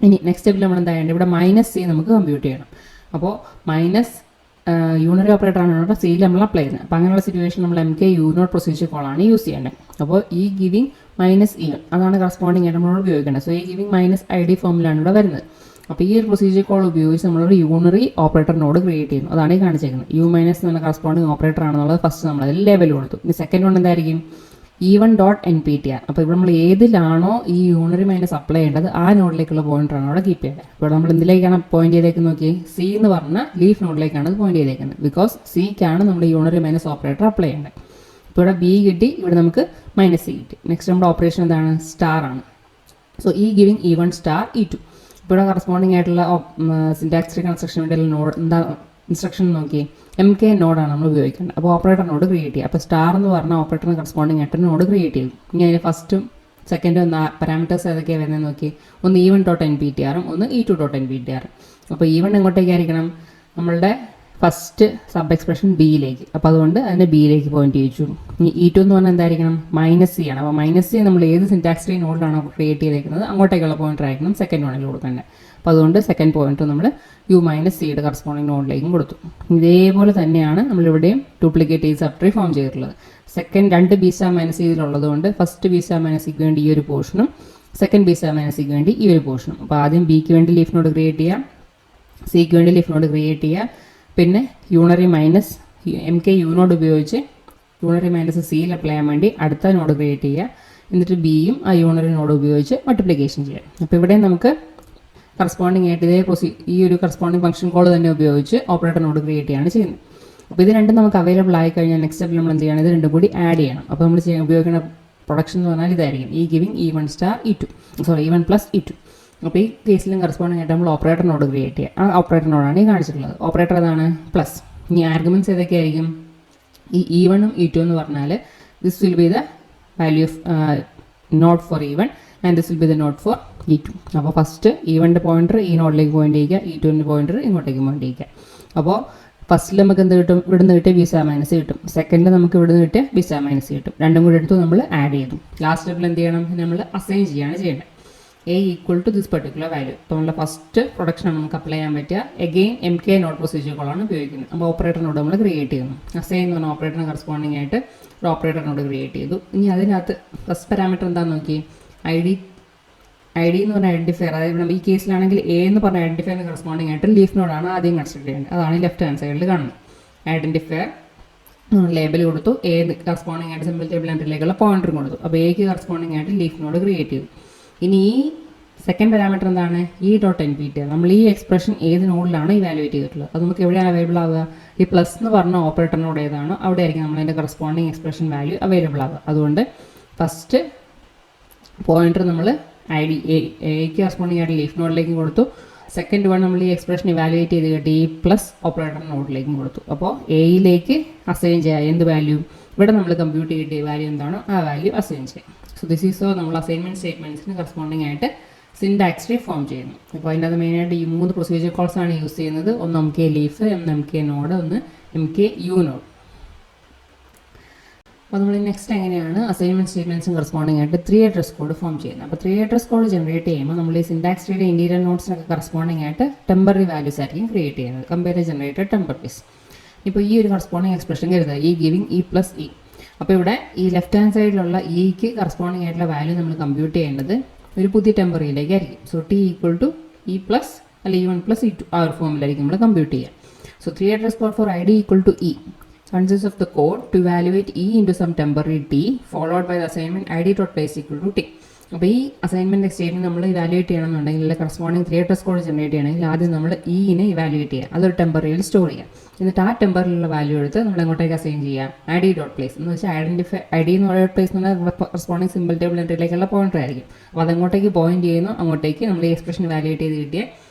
ഇനി നെക്സ്റ്റ് സ്റ്റെപ്പിൽ നമ്മൾ എന്താ ചെയ്യേണ്ടത്? ഇവിടെ മൈനസ് സി നമുക്ക് കമ്പ്യൂട്ട് ചെയ്യണം. അപ്പോൾ മൈനസ് യൂണറി ഓപ്പറേറ്ററാണ് ഇവിടെ സിയിൽ നമ്മൾ അപ്ലൈ ചെയ്യുന്നത്. അപ്പോൾ അങ്ങനെയുള്ള സിറ്റുവേഷൻ നമ്മൾ MK യൂനോട്ട് പ്രൊസീജിയർ കോളാണ് യൂസ് ചെയ്യേണ്ടത്. അപ്പോൾ ഈ ഗിവിങ് മൈനസ് ഇ അതാണ് കറസ്പോണ്ടിങ് ആയിട്ട് നമ്മളോട് ഉപയോഗിക്കേണ്ടത്. സോ ഈ ഗിവിങ് മൈനസ് ID ഫോമിലാണ് ഇവിടെ വരുന്നത്. അപ്പോൾ ഈ ഒരു പ്രൊസീജിയർ കോൾ ഉപയോഗിച്ച് നമ്മളൊരു യൂണറി ഓപ്പറേറ്റർ നോഡ് ക്രിയേറ്റ് ചെയ്യുന്നു. അതാണ് ഈ കാണിച്ചേക്കുന്നത്. യു മൈനസ് എന്ന് പറഞ്ഞ കറസ്പോണ്ടിങ് ഓപ്പറേറ്റർ ആണെന്നുള്ളത് ഫസ്റ്റ് നമ്മൾ അതിൽ ലേബൽ കൊടുത്തു. ഇനി സെക്കൻഡ് വൺ എന്തായിരിക്കും? E1.NPTR. അപ്പോൾ ഇവിടെ നമ്മൾ ഏതിലാണോ ഈ യൂണറി മൈനസ് അപ്ലൈ ചെയ്യേണ്ടത് ആ നോഡിലേക്കുള്ള പോയിന്ററാണ് അവിടെ കീപ്പ് ചെയ്യേണ്ടത്. ഇപ്പോൾ നമ്മൾ എന്തിലേക്കാണ് പോയിന്റ് ചെയ്തേക്കുന്നത് നോക്കി? സി എന്ന് പറഞ്ഞ ലീഫ് നോഡിലേക്കാണ് പോയിന്റ് ചെയ്തേക്കുന്നത്. ബിക്കോസ് സിക്കാണ് നമ്മൾ യൂണറി മൈനസ് ഓപ്പറേറ്റർ അപ്ലൈ ചെയ്യേണ്ടത്. ഇപ്പോൾ ഇവിടെ ബി കിട്ടി, ഇവിടെ നമുക്ക് മൈനസ് സി കിട്ടി. നെക്സ്റ്റ് നമ്മുടെ ഓപ്പറേഷൻ എന്താണ്? സ്റ്റാർ ആണ്. സോ ഈ ഗിവിങ് E1 സ്റ്റാർ E2. ഇപ്പോൾ ഇവിടെ കറസ്പോണ്ടിങ് ആയിട്ടുള്ള സിൻടാക്സ് ട്രീ കൺസ്ട്രക്ഷൻ വേണ്ടിയുള്ള നോഡ് എന്താ ഇൻസ്ട്രക്ഷൻ നോക്കി? MK നോഡാണ് നമ്മൾ ഉപയോഗിക്കേണ്ടത്. അപ്പോൾ ഓപ്പറേറ്റർ നോഡ് ക്രിയേറ്റ് ചെയ്യുക. അപ്പോൾ സ്റ്റാർ എന്ന് പറഞ്ഞ ഓപ്പറേറ്ററിന് കറസ്പോണ്ടിങ് ആയിട്ട് നോഡ് ക്രിയേറ്റ് ചെയ്തു. ഇനി അതിന് ഫസ്റ്റും സെക്കൻഡും പാരാമീറ്റേഴ്സ് ഏതൊക്കെയാണ് വരുന്നത് നോക്കി? ഒന്ന് E1.NPTR ഒന്ന് E2.NPTR. അപ്പോൾ E1 എങ്ങോട്ടേക്കായിരിക്കണം? നമ്മളുടെ ഫസ്റ്റ് സബ് എക്സ്പ്രഷൻ ബിയിലേക്ക്. അപ്പോൾ അതുകൊണ്ട് അതിനെ ബിയിലേക്ക് പോയിന്റ് ചെയ്യിച്ചു. ഇനി E2 എന്ന് പറഞ്ഞാൽ എന്തായിരിക്കണം? മൈനസ് സി ആണ്. അപ്പോൾ മൈനസ് സി നമ്മൾ ഏത് സിൻടാക്സ് ട്രീ നോഡിലാണോ ക്രിയേറ്റ് ചെയ്തേക്കുന്നത് അങ്ങോട്ടേക്കുള്ള പോയിന്റർ ആയിരിക്കണം സെക്കൻഡ് വണ്ണിൽ കൊടുക്കേണ്ടത്. അപ്പോൾ അതുകൊണ്ട് സെക്കൻഡ് പോയിന്റർ നമ്മൾ യു മൈനസ് സിയുടെ കറസ്പോണ്ടിങ് നോഡിലേക്കും കൊടുത്തു. ഇതേപോലെ തന്നെയാണ് നമ്മളിവിടെയും ഡ്യൂപ്ലിക്കേറ്റ് ചെയ്ത് സബ് ട്രീ ഫോം ചെയ്തിട്ടുള്ളത്. സെക്കൻഡ് രണ്ട് ബി സ്റ്റാർ മൈനസ് ഇതിലുള്ളത് കൊണ്ട് ഫസ്റ്റ് ബി സ്റ്റാർ മൈനസ് സിക്ക് വേണ്ടി ഈ ഒരു പോർഷനും സെക്കൻഡ് ബി സ്റ്റാർ മൈനസ് സിക്ക് വേണ്ടി ഈ ഒരു പോർഷനും. അപ്പോൾ ആദ്യം ബിക്ക് വേണ്ടി ലീഫ് നോഡ് ക്രിയേറ്റ് ചെയ്യാം, സിക്ക് വേണ്ടി ലീഫ് നോഡ് ക്രിയേറ്റ് ചെയ്യുക, പിന്നെ യൂണറി മൈനസ് MK യൂനോഡ് ഉപയോഗിച്ച് യൂണറി മൈനസ് സിയിൽ അപ്ലൈ ചെയ്യാൻ വേണ്ടി അടുത്ത നോഡ് ക്രിയേറ്റ് ചെയ്യുക, എന്നിട്ട് ബിയും ആ യൂണറി നോഡ് ഉപയോഗിച്ച് മൾട്ടിപ്ലിക്കേഷൻ ചെയ്യാം. അപ്പോൾ ഇവിടെ നമുക്ക് കറസ്പോണ്ടിങ് ആയിട്ട് ഈ ഒരു കറസ്പോണ്ടിങ് ഫംഗ്ഷൻ കോൾ തന്നെ ഉപയോഗിച്ച് ഓപ്പറേറ്റർ നോഡ് ക്രിയേറ്റ് ചെയ്യാണ് ചെയ്യുന്നത്. അപ്പോൾ ഇത് രണ്ടും നമുക്ക് അവൈലബിൾ ആയി കഴിഞ്ഞാൽ നെക്സ്റ്റ് സ്റ്റെപ്പിൽ നമ്മൾ എന്ത് ചെയ്യണം? ഇത് രണ്ടും കൂടി ആഡ് ചെയ്യണം. അപ്പോൾ നമ്മൾ ഉപയോഗിക്കുന്ന പ്രൊഡക്ഷൻ എന്ന് പറഞ്ഞാൽ ഇതായിരിക്കും. ഈ giving E1 star E1 plus E2. അപ്പോൾ ഈ കേസിലും കറസ്പോണ്ടിങ് ആയിട്ട് നമ്മൾ ഓപ്പറേറ്റർ നോഡ് ക്രിയേറ്റ് ചെയ്യുക. ആ ഓപ്പറേറ്റർ നോഡാണ് ഈ കാണിച്ചിട്ടുള്ളത്. ഓപ്പറേറ്റർ ഏതാണ്? പ്ലസ്. ഇനി ആർഗ്യുമെൻറ്റ്സ് ഏതൊക്കെയായിരിക്കും? ഈ E1ഉം E2 എന്ന് പറഞ്ഞാൽ this will be the value of node for E1 and this will be the node for E2. അപ്പോൾ ഫസ്റ്റ് E1ൻ്റെ പോയിന്റർ ഈ നോഡിലേക്ക് പോയിന്റ് ചെയ്യുക, E2ൻ്റെ പോയിന്റർ ഇങ്ങോട്ടേക്ക് പോയിന്റ് ചെയ്യുക. അപ്പോൾ ഫസ്റ്റിൽ നമുക്ക് എന്ത് കിട്ടും? ഇവിടുന്ന് കിട്ടിയ ബി സ്റ്റാർ മൈനസ് കിട്ടും. സെക്കൻഡിൽ നമുക്ക് ഇവിടുന്ന് കിട്ടിയ ബി സ്റ്റാർ മൈനസ് കിട്ടും. രണ്ടും കൂടി എടുത്ത് നമ്മൾ ആഡ് ചെയ്തു. ലാസ്റ്റ് സ്റ്റെപ്പിൽ എന്ത് ചെയ്യണം? നമ്മൾ അസൈൻ ചെയ്യാണ് ചെയ്യേണ്ടത്. A equal to this particular value. അപ്പോൾ നമ്മുടെ ഫസ്റ്റ് പ്രൊഡക്ഷനാണ് നമുക്ക് അപ്ലൈ ചെയ്യാൻ പറ്റുക. എഗെയിൻ MK നോട്ട് പ്രൊസീജിയർ കോളാണ് ഉപയോഗിക്കുന്നത്. അപ്പോൾ ഓപ്പറേറ്റർ നോഡ് നമ്മൾ ക്രിയേറ്റ് ചെയ്യുന്നു. അസൈൻ എന്ന് പറഞ്ഞാൽ ഓപ്പറേറ്ററിന് കറസ്പോണ്ടിങ് ആയിട്ട് ഒരു ഓപ്പറേറ്റർ നോഡ് ക്രിയേറ്റ് ചെയ്തു. ഇനി അതിനകത്ത് ഫസ്റ്റ് പാരാമീറ്റർ എന്താണെന്ന് നോക്കി? ID എന്ന് പറഞ്ഞ ഐഡൻറ്റിഫയർ. അതായത് ഈ കേസിലാണെങ്കിൽ A എന്ന് പറഞ്ഞ ഐഡൻറ്റിഫയറിന് കറസ്പോണ്ടിങ് ആയിട്ട് ലീഫ് നോഡാണ് ആദ്യം കൺസിഡർ ചെയ്യേണ്ടത്. അതാണ് ലെഫ്റ്റ് ഹാൻഡ് സൈഡിൽ കാണുന്നത്. ഐഡൻറ്റിഫയർ ലേബൽ കൊടുത്തു, A കറസ്പോണ്ടിങ് ആയിട്ട് സിമ്പിൾ ടേബിൾ എൻട്രിയിലേക്കുള്ള പോയിന്ററും കൊടുത്തു. അപ്പോൾ Aക്ക് കറസ്പോണ്ടിങ് ആയിട്ട് ലീഫ് നോഡ് ക്രിയേറ്റ് ചെയ്തു. ഇനി ഈ സെക്കൻഡ് പാരാമീറ്റർ എന്താണ്? E.NPTR. നമ്മൾ ഈ എക്സ്പ്രഷൻ ഏത് നോഡിലാണ് ഇവാലുവേറ്റ് ചെയ്തിട്ടുള്ളത്? അത് നമുക്ക് എവിടെയാണ് അവൈലബിൾ ആവുക? ഈ പ്ലസ് എന്ന് പറഞ്ഞ ഓപ്പറേറ്റർ നോഡ് ഏതാണോ അവിടെ ആയിരിക്കും നമ്മളതിൻ്റെ കറസ്പോണ്ടിങ് എക്സ്പ്രഷൻ വാല്യൂ അവൈലബിൾ ആവുക. അതുകൊണ്ട് ഫസ്റ്റ് പോയിന്റർ നമ്മൾ ID Aക്ക് കറസ്പോണ്ടിങ് ആയിട്ട് ലീഫ് നോഡിലേക്കും കൊടുത്തു. സെക്കൻഡ് വൺ നമ്മൾ ഈ എക്സ്പ്രഷൻ ഇവാലുവേറ്റ് ചെയ്ത് കിട്ടി ഈ പ്ലസ് ഓപ്പറേറ്റർ നോഡിലേക്കും കൊടുത്തു. അപ്പോൾ Aയിലേക്ക് അസൈൻ ചെയ്യാം എന്ത് വാല്യൂ? ഇവിടെ നമ്മൾ കമ്പ്യൂട്ട് ചെയ്തിട്ട് വാല്യൂ എന്താണോ ആ വാല്യൂ അസൈൻ ചെയ്യാം. സോ ദിസ് ഈസ് നമ്മൾ അസൈൻമെൻറ്റ് സ്റ്റേറ്റ്മെൻറ്റ്സിന് കറസ്പോണ്ടിങ് ആയിട്ട് സിൻടാക്സ് ട്രീ ഫോം ചെയ്യുന്നു. അപ്പോൾ അതിൻ്റെ അത് മെയിനായിട്ട് ഈ 3 പ്രൊസീജിയർ കോൾസ് ആണ് യൂസ് ചെയ്യുന്നത്. ഒന്ന് MK ലീഫ്, ഒന്ന് MK നോഡ്, ഒന്ന് MK യൂനോഡ്. അപ്പോൾ നമ്മൾ നെക്സ്റ്റ് എങ്ങനെയാണ് അസൈൻമെൻറ്റ് സ്റ്റേറ്റ്മെൻറ്റ്സും കറസ്പോണ്ടിങ് ആയിട്ട് 3 അഡ്രസ് കോഡ് ഫോം ചെയ്യുന്നത്? അപ്പോൾ 3 അഡ്രസ് കോഡ് ജനറേറ്റ് ചെയ്യുമ്പോൾ നമ്മൾ ഈ സിൻടാക്സ് ട്രീയുടെ ഇൻറ്റീരിയർ നോട്ട്സിനൊക്കെ കറസ്പോണ്ടിങ് ആയിട്ട് ടെമ്പററി വാല്യൂസ് ആയിരിക്കും ക്രിയേറ്റ് ചെയ്യുന്നത്. Compiler generated temporaries. ഇപ്പോൾ ഈ ഒരു കറസ്പോണ്ടിങ് എക്സ്പ്രഷൻ കരുതുക, ഈ ഗിവിങ് E+E. അപ്പോൾ ഇവിടെ ഈ ലെഫ്റ്റ് ഹാൻഡ് സൈഡിലുള്ള Eക്ക് കറസ്പോണ്ടിങ് ആയിട്ടുള്ള വാല്യൂ നമ്മൾ കമ്പ്യൂട്ട് ചെയ്യേണ്ടത് ഒരു പുതിയ ടെമ്പററിയിലേക്ക് ആയിരിക്കും. So T equal to E+ അല്ലെങ്കിൽ E1 + E2 ആ ഒരു ഫോമിലായിരിക്കും നമ്മൾ കമ്പ്യൂട്ട് ചെയ്യുക. So 3 address code for ID equal to E consists of the code to evaluate E into some temporary T followed by the assignment ID.place equal to T. അപ്പോൾ ഈ assignment statement നമ്മൾ evaluate ചെയ്യണമെന്നുണ്ടെങ്കിൽ corresponding 3 address code generate ചെയ്യണമെങ്കിൽ ആദ്യം നമ്മൾ ഇനെ evaluate ചെയ്യുക, അതൊരു ടെമ്പററിയിൽ സ്റ്റോർ ചെയ്യുക. എന്നിട്ട് ആ ടെമ്പറിലുള്ള വാല്യൂ എടുത്ത് നമ്മൾ എങ്ങോട്ടേക്ക് അസൈൻ ചെയ്യുക, ID.place എന്ന് വെച്ചാൽ ID എന്ന് പറയുന്ന പ്ലേസ് എന്ന് പറഞ്ഞാൽ കറസ്പോണ്ടിങ് സിമ്പിൾ ടേബിൾ എൻട്രിയിലേക്കുള്ള പോയിന്റർ ആയിരിക്കും. അപ്പോൾ അതെങ്ങോട്ടേക്ക് പോയിന്റ് ചെയ്യുന്നു അങ്ങോട്ടേക്ക് നമ്മൾ ഈ എക്സ്പ്രഷൻ ഇവാലുവേറ്റ് ചെയ്ത് കിട്ടിയ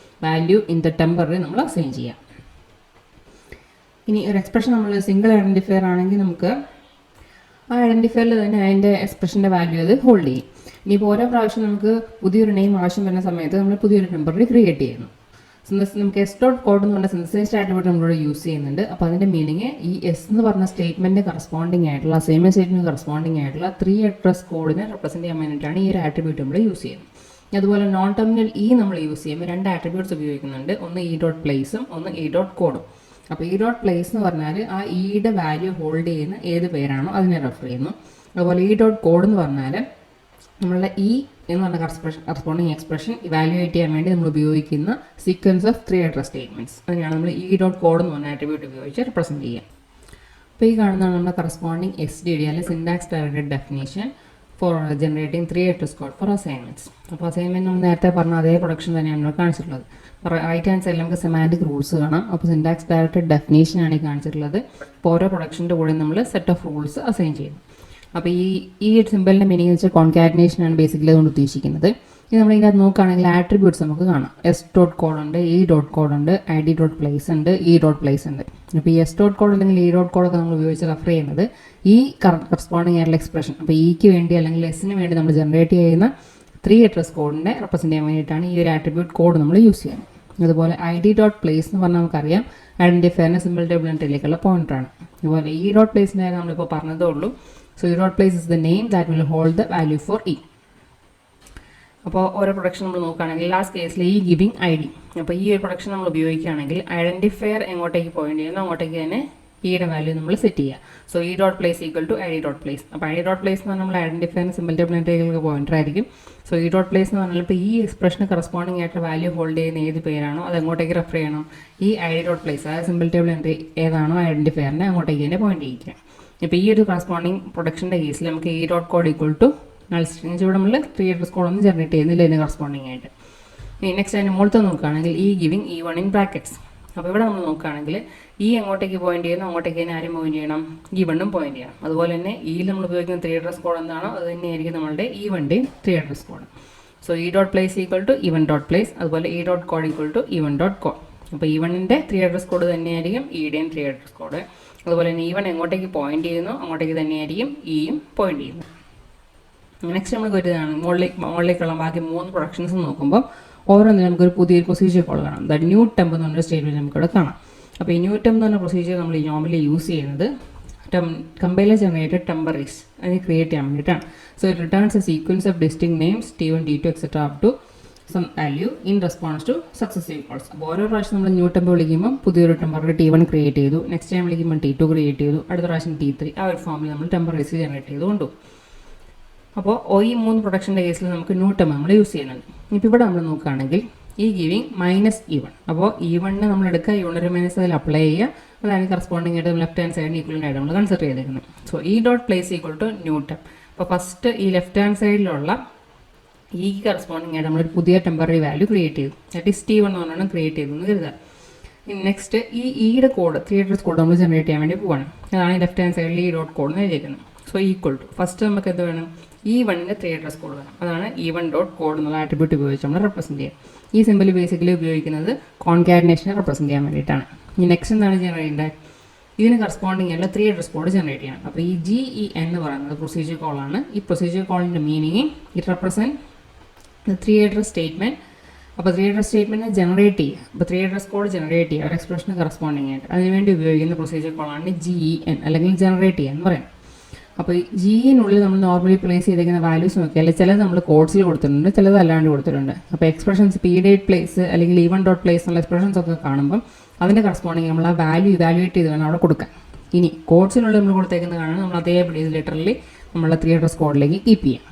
വാല്യൂ ഇൻ ദ ടെമ്പറിൽ നമ്മൾ അസൈൻ ചെയ്യാം. ഇനി ഒരു എക്സ്പ്രഷൻ നമ്മൾ സിംഗിൾ ഐഡൻറ്റിഫയർ ആണെങ്കിൽ നമുക്ക് ആ ഐഡൻറ്റിഫയറിൽ തന്നെ അതിൻ്റെ എക്സ്പ്രഷൻ്റെ വാല്യൂ അത് ഹോൾഡ് ചെയ്യും. ഇനിയിപ്പോൾ ഓരോ പ്രാവശ്യം നമുക്ക് പുതിയൊരു നെയിം ആവശ്യം വരുന്ന സമയത്ത് നമ്മൾ പുതിയൊരു ടെമ്പററി ക്രിയേറ്റ് ചെയ്യുന്നു. നമുക്ക് S.code എന്ന് പറഞ്ഞ സിന്തസൈസ്ഡ് ആട്രിബ്യൂട്ട് നമ്മളിവിടെ യൂസ് ചെയ്യുന്നുണ്ട്. അപ്പോൾ അതിൻ്റെ മീനിങ് ഈ S എന്ന് പറഞ്ഞ സ്റ്റേറ്റ്മെൻറ്റ് കറസ്പോണ്ടിങ് ആയിട്ടുള്ള അസൈൻമെൻറ്റ് സ്റ്റേറ്റ്മെൻറ്റ് കറസ്പോണ്ടിങ് ആയിട്ടുള്ള 3 അഡ്രസ് കോഡിനെ റെപ്രസെൻറ്റ് ചെയ്യാൻ വേണ്ടിയിട്ടാണ് ഈ ഒരു ആട്രിബ്യൂട്ട് നമ്മൾ യൂസ് ചെയ്യുന്നത്. അതുപോലെ നോൺ ടെർമിനൽ നമ്മൾ യൂസ് ചെയ്യുമ്പോൾ 2 ആട്രിബ്യൂട്ട്സ് ഉപയോഗിക്കുന്നുണ്ട്, ഒന്ന് E.placeഉം ഒന്ന് E.codeഉം. അപ്പോൾ E.place എന്ന് പറഞ്ഞാൽ ആ ഇയുടെ വാല്യൂ ഹോൾഡ് ചെയ്യുന്ന ഏത് പേരാണോ അതിനെ റെഫർ ചെയ്യുന്നു. അതുപോലെ E.code എന്ന് പറഞ്ഞാൽ നമ്മളുടെ എന്ന് പറഞ്ഞ കറസ്പോണ്ടിങ് എക്സ്പ്രഷൻ ഇവാലുവേറ്റ് ചെയ്യാൻ വേണ്ടി നമ്മൾ ഉപയോഗിക്കുന്ന സീക്വൻസ് ഓഫ് 3 അഡ്രസ് സ്റ്റേറ്റ്മെൻറ്റ്സ്. അതിനാണ് നമ്മൾ E.code എന്ന് പറഞ്ഞ ആട്രിബ്യൂട്ട് ഉപയോഗിച്ച് റെപ്രസെൻറ്റ് ചെയ്യുക. അപ്പോൾ ഈ കാണുന്നതാണ് നമ്മുടെ കറസ്പോണ്ടിങ് SDD അല്ലെങ്കിൽ syntax directed definition for generating 3 address code for assignments. അപ്പോൾ അസൈൻമെൻറ്റ് നമ്മൾ നേരത്തെ പറഞ്ഞ അതേ പ്രൊഡക്ഷൻ തന്നെയാണ് നമ്മൾ കാണിച്ചിട്ടുള്ളത്. റൈറ്റ് ഹാൻഡ് സൈഡിൽ നമുക്ക് സെമാൻറ്റിക് റൂൾസ് കാണാം. അപ്പോൾ സിൻടാക്സ് ഡയറക്റ്റഡ് ഡെഫിനേഷനാണ് ഈ കാണിച്ചിട്ടുള്ളത്. അപ്പോൾ ഓരോ പ്രൊഡക്ഷൻ്റെ കൂടെ നമ്മൾ സെറ്റ് ഓഫ് റൂൾസ് അസൈൻ ചെയ്യുന്നു. അപ്പോൾ ഈ ഒരു സിമ്പിളിൻ്റെ മീനിങ് വെച്ചാൽ കോൺകാറ്റിനേഷനാണ് ബേസിക്കലി അതുകൊണ്ട് ഉദ്ദേശിക്കുന്നത്. ഇത് നമ്മൾ ഇതിനകത്ത് നോക്കുകയാണെങ്കിൽ ആട്രിബ്യൂട്ട്സ് നമുക്ക് കാണാം. S.code ഉണ്ട്, E.code ഉണ്ട്, ID.place ഉണ്ട്, E.place ഉണ്ട്. അപ്പോൾ ഈ S.code അല്ലെങ്കിൽ E.code ഒക്കെ നമ്മൾ ഉപയോഗിച്ച് റെഫർ ചെയ്യുന്നത് ഈ കറസ്പോണ്ടിങ് ആയിട്ടുള്ള എക്സ്പ്രഷൻ, അപ്പോൾ ഇക്ക് വേണ്ടി അല്ലെങ്കിൽ എസിന് വേണ്ടി നമ്മൾ ജനറേറ്റ് ചെയ്യുന്ന 3 അഡ്രസ് കോഡിനെ റെപ്രസെൻറ്റ് ചെയ്യാൻ വേണ്ടിയിട്ടാണ് ഈ ഒരു ആട്രിബ്യൂട്ട് കോഡ് നമ്മൾ യൂസ് ചെയ്യുന്നത്. അതുപോലെ ID.place എന്ന് പറഞ്ഞാൽ നമുക്കറിയാം ഐഡൻറ്റിഫയറിന് സിമ്പിൾ ടേബിൾ എൻട്രിയിലേക്കുള്ള പോയിന്ററാണ്. അതുപോലെ E.placeൻ്റെ കാര്യം നമ്മളിപ്പോൾ പറഞ്ഞതേ ഉള്ളൂ. So E.place is the name that will hold the value for E. അപ്പോൾ ഓരോ പ്രൊഡക്ഷൻ നമ്മൾ നോക്കുകയാണെങ്കിൽ ലാസ്റ്റ് കേസിൽ ഈ ഗിവിങ് ID. അപ്പോൾ ഈ ഒരു പ്രൊഡക്ഷൻ നമ്മൾ ഉപയോഗിക്കുകയാണെങ്കിൽ ഐഡൻറ്റിഫയർ എങ്ങോട്ടേക്ക് പോയിന്റ് ചെയ്യുന്നു അങ്ങോട്ടേക്ക് തന്നെ ഇയുടെ വാല്യൂ നമ്മൾ സെറ്റ് ചെയ്യുക. So E.place = ID.place. അപ്പോൾ ID.place എന്ന് പറഞ്ഞാൽ നമ്മൾ ഐഡൻറ്റിഫയറിന് സിമ്പിൾ ടേബിൾ എൻട്രിയിലേക്ക് പോയിന്റർ ആയിരിക്കും. സോ E.place എന്ന് പറഞ്ഞാൽ ഇപ്പോൾ ഈ എക്സ്പ്രഷന് കറസ്പോണ്ടിങ് ആയിട്ട് വാല്യൂ ഹോൾഡ് ചെയ്യുന്ന ഏത് പേരാണോ അത് എങ്ങോട്ടേക്ക് റെഫർ ചെയ്യണം, ഈ ID.place അതായത് സിമ്പിൾ ടേബിൾ എൻട്രി ഏതാണോ ഐഡൻറ്റിഫയറിനെ അങ്ങോട്ടേക്ക് തന്നെ പോയിന്റ് ചെയ്യിക്കുക. ഇപ്പോൾ ഈ ഒരു കറസ്പോണ്ടിങ് പ്രൊഡക്ഷൻ്റെ കേസിൽ നമുക്ക് E.code = null string. ഇവിടെ നമ്മൾ 3 അഡ്രസ് കോഡ് ഒന്നും ജനറേറ്റ് ചെയ്യുന്നില്ല ഇതിന് കറസ്പോണ്ടിങ് ആയിട്ട്. ഇനി നെക്സ്റ്റ് അതിന് മുകളിൽ നോക്കുകയാണെങ്കിൽ ഗിവിങ് E1 in brackets. അപ്പോൾ ഇവിടെ നമ്മൾ നോക്കുകയാണെങ്കിൽ എങ്ങോട്ടേക്ക് പോയിന്റ് ചെയ്യുന്നു അങ്ങോട്ടേക്ക് തന്നെ ആരും പോയിന്റ് ചെയ്യണം, E1ഉം പോയിന്റ് ചെയ്യണം. അതുപോലെ തന്നെ നമ്മൾ ഉപയോഗിക്കുന്ന 3 അഡ്രസ് കോഡ് എന്താണോ അത് തന്നെയായിരിക്കും നമ്മളുടെ E1ൻ്റെയും 3 address code. So E.place = E1.place. അതുപോലെ E.code = E1.code. അപ്പോൾ E1ൻ്റെ 3 അഡ്രസ് കോഡ് തന്നെയായിരിക്കും ഇയുടെയും 3 അഡ്രസ് കോഡ്. അതുപോലെ തന്നെ E1 എങ്ങോട്ടേക്ക് പോയിന്റ് ചെയ്യുന്നു അങ്ങോട്ടേക്ക് തന്നെയായിരിക്കും ഇയും പോയിന്റ് ചെയ്യുന്നത്. നെക്സ്റ്റ് നമ്മൾ വരുന്നതാണ് മുകളിലേക്കുള്ള ബാക്കി 3 പ്രൊഡക്ഷൻസ് നോക്കുമ്പോൾ ഓരോന്നിനും നമുക്കൊരു പുതിയൊരു പ്രൊസീജിയർ കോൾ കാണാം. ദാറ്റ് ന്യൂ ടെമ്പ് എന്ന് പറഞ്ഞൊരു സ്റ്റേറ്റ്മെൻറ്റ് നമുക്കിവിടെ കാണാം. അപ്പോൾ ഈ ന്യൂ ടെമ്പ് എന്ന് പറഞ്ഞ പ്രൊസീജിയർ നമ്മൾ നോർമലി യൂസ് ചെയ്യുന്നത് കമ്പൈലർ ജനറേറ്റഡ് ടെമ്പററീസ് അതിന് ക്രിയേറ്റ് ചെയ്യാൻ വേണ്ടിയിട്ടാണ്. So it returns A sequence of distinct names T1, T2 etc. up to some value in response to successive calls. അപ്പോൾ ഓരോ പ്രാവശ്യം നമ്മൾ ന്യൂ ടെമ്പ് വിളിക്കുമ്പോൾ പുതിയൊരു ടെമ്പററി T1 ക്രിയേറ്റ് ചെയ്തു, നെക്സ്റ്റ് ടൈം വിളിക്കുമ്പോൾ T2 ക്രിയേറ്റ് ചെയ്തു, അടുത്ത പ്രാവശ്യം T3, ആ ഒരു ഫോമിൽ നമ്മൾ ടെമ്പററീസ് ജനറേറ്റ് ചെയ്ത് കൊണ്ടുപോകും. അപ്പോൾ ഈ 3 പ്രൊഡക്ഷൻ്റെ കേസിൽ നമുക്ക് ന്യൂ ടെമ്പ് നമ്മൾ യൂസ് ചെയ്യുന്നുണ്ട്. ഇപ്പോൾ ഇവിടെ നമ്മൾ നോക്കുകയാണെങ്കിൽ ഗിവിങ് -E1. അപ്പോൾ E1നെ നമ്മൾ എടുക്കുക, E1 മൈനസ് അതിൽ അപ്ലൈ ചെയ്യുക, അതാണ് കറസ്പോണ്ടിങ് ആയിട്ട് ലെഫ്റ്റ് ഹാൻഡ് സൈഡിന് ഈക്വലൻ്റ് ആയിട്ട് നമ്മൾ കൺസിഡർ ചെയ്തിരിക്കുന്നത്. So E.place = new temp. അപ്പോൾ ഫസ്റ്റ് ഈ ലെഫ്റ്റ് ഹാൻഡ് സൈഡിലുള്ള കറസ്പോണ്ടിങ് ആയിട്ട് നമ്മളൊരു പുതിയ ടെമ്പററി വാല്യൂ ക്രിയേറ്റ് ചെയ്തു, ദാറ്റ് ഈസ് T1 എന്ന് പറഞ്ഞാൽ ക്രിയേറ്റ് ചെയ്തു എന്ന് കരുതുക. നെക്സ്റ്റ് ഇയുടെ കോഡ് 3 അഡ്രസ് കോഡ് നമ്മൾ ജനറേറ്റ് ചെയ്യാൻ വേണ്ടി പോവാണ്. അതാണ് ലെഫ്റ്റ് ഹാൻഡ് സൈഡിൽ E.code എന്ന് എഴുതിയിരിക്കുന്നത്. സോ ഫസ്റ്റ് നമുക്ക് എന്ത് വേണം, E1ൻ്റെ 3 അഡ്രസ് കോഡ് വേണം. അതാണ് E1.code എന്നുള്ള ആട്രിബ്യൂട്ട് ഉപയോഗിച്ച് നമ്മൾ റെപ്രസെൻറ്റ് ചെയ്യുക. ഈ സിമ്പിൾ ബേസിക്കലി ഉപയോഗിക്കുന്നത് കോൺകാറ്റിനേഷനെ റെപ്രസെൻറ്റ് ചെയ്യാൻ വേണ്ടിയിട്ടാണ്. ഈ നെക്സ്റ്റ് എന്താണ് ജനറേറ്റ് ചെയ്യേണ്ടത്, ഇതിന് കറസ്പോണ്ടിങ് ആയിട്ടുള്ള 3 അഡ്രസ് കോഡ് ജനറേറ്റ് ചെയ്യണം. അപ്പോൾ ഈ GEN എന്ന് പറയുന്നത് പ്രൊസീജിയർ കോളാണ്. ഈ പ്രൊസീജിയർ കോളിൻ്റെ meaning it represent 3 address statement. അപ്പോൾ 3 അഡ്രസ് സ്റ്റേറ്റ്മെൻറ്റ് ജനറേറ്റ് ചെയ്യുക. അപ്പോൾ 3 അഡ്രസ് കോഡ് ജനറേറ്റ് ചെയ്യുക ഒരു എക്സ്പ്രഷന് കറസ്പോണ്ടിങ് ആയിട്ട്. അതിനുവേണ്ടി ഉപയോഗിക്കുന്ന പ്രൊസീജിയർ കോളാണ് GEN അല്ലെങ്കിൽ ജനറേറ്റ് ചെയ്യുക എന്ന് പറയുന്നത്. അപ്പോൾ ഈ GEനുള്ളിൽ നമ്മൾ നോർമലി പ്ലേസ് ചെയ്തിരിക്കുന്ന വാല്യൂസ് നോക്കിയാൽ ചിലത് നമ്മൾ കോഡ്സിൽ കൊടുത്തിട്ടുണ്ട്, ചിലത് അല്ലാണ്ട് കൊടുത്തിട്ടുണ്ട്. അപ്പോൾ എക്സ്പ്രഷൻസ് P.place അല്ലെങ്കിൽ E1.place എന്നുള്ള എക്സ്പ്രഷൻസ് ഒക്കെ കാണുമ്പം അതിൻ്റെ കറസ്പോണ്ടിങ് നമ്മൾ ആ വാല്യൂ ഇവാലുവേറ്റ് ചെയ്ത് വേണം അവിടെ കൊടുക്കാൻ. ഇനി കോഡ്സിനുള്ളിൽ നമ്മൾ കൊടുത്തേക്കുന്നത് കാണാൻ നമ്മൾ അതേപടി ലിറ്ററലി നമ്മളെ 3 അഡ്രസ് കോഡിലേക്ക് കീപ്പ് ചെയ്യാം.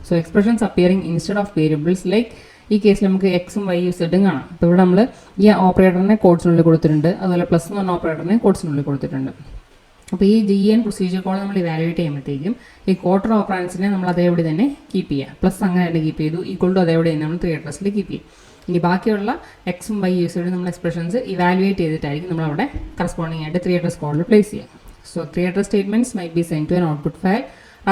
So expressions appearing instead of variables like ഈ കേസിൽ നമുക്ക് എക്സും വൈയും സെഡും കാണാം. അപ്പോൾ ഇവിടെ നമ്മൾ ഈ ഓപ്പറേറ്ററിനെ കോഡ്സിനുള്ളിൽ കൊടുത്തിട്ടുണ്ട്, അതുപോലെ പ്ലസ് എന്ന് പറഞ്ഞ ഓപ്പറേറ്ററിനെ കോഡ്സിനുള്ളിൽ കൊടുത്തിട്ടുണ്ട്. അപ്പോൾ ഈ GN പ്രൊസീജിയർ കോൾ നമ്മൾ ഇവാലുവേറ്റ് ചെയ്യുമ്പോഴത്തേക്കും ഈ ക്വാർട്ടർ ഓപ്പറാൻസിനെ നമ്മൾ അതേപടി തന്നെ കീപ്പ് ചെയ്യുക. പ്ലസ് അങ്ങനെ തന്നെ കീപ്പ് ചെയ്തു, ഈക്വൽ ടു അതേപടി തന്നെ നമ്മൾ 3 അഡ്രസ്സിൽ കീപ്പ് ചെയ്യും. ഇനി ബാക്കിയുള്ള എക്സും വൈ യൂസ് നമ്മൾ എക്സ്പ്രഷൻസ് ഇവാലുവേറ്റ് ചെയ്തിട്ടായിരിക്കും നമ്മളവിടെ കറസ്പോണ്ടിങ് ആയിട്ട് 3 അഡ്രസ് കോഡിൽ പ്ലേസ് ചെയ്യുക. So 3 address statements may be send to an output file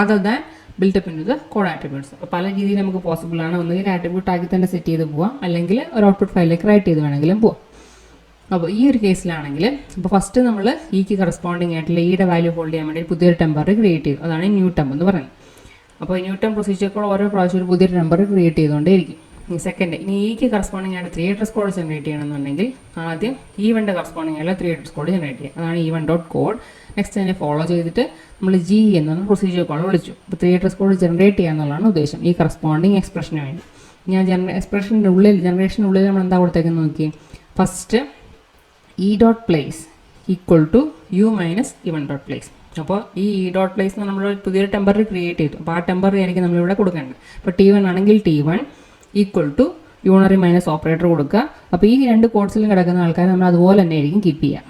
other than built up into the code attributes. അപ്പോൾ പല രീതിയിൽ നമുക്ക് പോസിബിൾ ആണ്. ഒന്നുകിൽ ആട്രിബ്യൂട്ട് ആക്കി തന്നെ സെറ്റ് ചെയ്ത് പോവാം, അല്ലെങ്കിൽ ഒരു ഔട്ട്പുട്ട് ഫയലിലേക്ക് റൈറ്റ് ചെയ്ത് വേണമെങ്കിലും പോവാം. അപ്പോൾ ഈ ഒരു കേസിലാണെങ്കിൽ ഇപ്പോൾ ഫസ്റ്റ് നമ്മൾ ഈക്ക് കറസ്പോണ്ടിങ് ആയിട്ടുള്ള ഈയുടെ വാല്യൂ ഹോൾഡ് ചെയ്യാൻ വേണ്ടി പുതിയൊരു ടെമ്പർ ക്രിയേറ്റ് ചെയ്തു. അതാണ് ന്യൂ ടെമ്പ് എന്ന് പറയുന്നത്. അപ്പോൾ ന്യൂ ടെമ്പ് പ്രൊസീജിയർ കോഡ് ഓരോ പ്രാവശ്യം ഒരു പുതിയൊരു ടെമ്പർ ക്രിയേറ്റ് ചെയ്തുകൊണ്ടേയിരിക്കും. ഈ സെക്കൻഡ് ഇനി ഈക്ക് കറസ്പോണ്ടിങ് ആയിട്ട് 3 അഡ്രസ് കോഡ് ജനറേറ്റ് ചെയ്യണമെന്നുണ്ടെങ്കിൽ ആദ്യം ഈവൻ്റെ കറസ്പോണ്ടിങ് ആയിട്ടുള്ള 3 അഡ്രസ് കോഡ് ജനറേറ്റ് ചെയ്യുക. അതാണ് ഈവൻ ഡോട്ട് കോഡ്. നെക്സ്റ്റ് അതിനെ ഫോളോ ചെയ്തിട്ട് നമ്മൾ G എന്ന പ്രൊസീജിയർ കോഡ് വിളിച്ചു. അപ്പോൾ 3 അഡ്രസ് കോഡ് ജനറേറ്റ് ചെയ്യുക എന്നുള്ളതാണ് ഉദ്ദേശം ഈ കറസ്പോണ്ടിങ് എക്സ്പ്രഷന് വേണ്ടി. ഞാൻ എക്സ്പ്രഷൻ്റെ ഉള്ളിൽ ജനറേഷൻ്റെ ഉള്ളിൽ നമ്മൾ എന്താ കൊടുത്തേക്കെന്ന് നോക്കി. First E dot place equal to U minus ഇവൻ ഡോട്ട് പ്ലേസ്. അപ്പോൾ ഈ ഡോട്ട് പ്ലേസ് നമ്മൾ പുതിയൊരു ടെമ്പർ ക്രിയേറ്റ് ചെയ്തു. അപ്പോൾ ആ ടെമ്പർ ആയിരിക്കും നമ്മളിവിടെ കൊടുക്കേണ്ടത്. അപ്പോൾ T1 ആണെങ്കിൽ T1 equal to unary minus operator കൊടുക്കുക. അപ്പോൾ ഈ 2 കോഡ്സിലും കിടക്കുന്ന ആൾക്കാർ നമ്മൾ അതുപോലെ തന്നെ ആയിരിക്കും കീപ്പ് ചെയ്യുക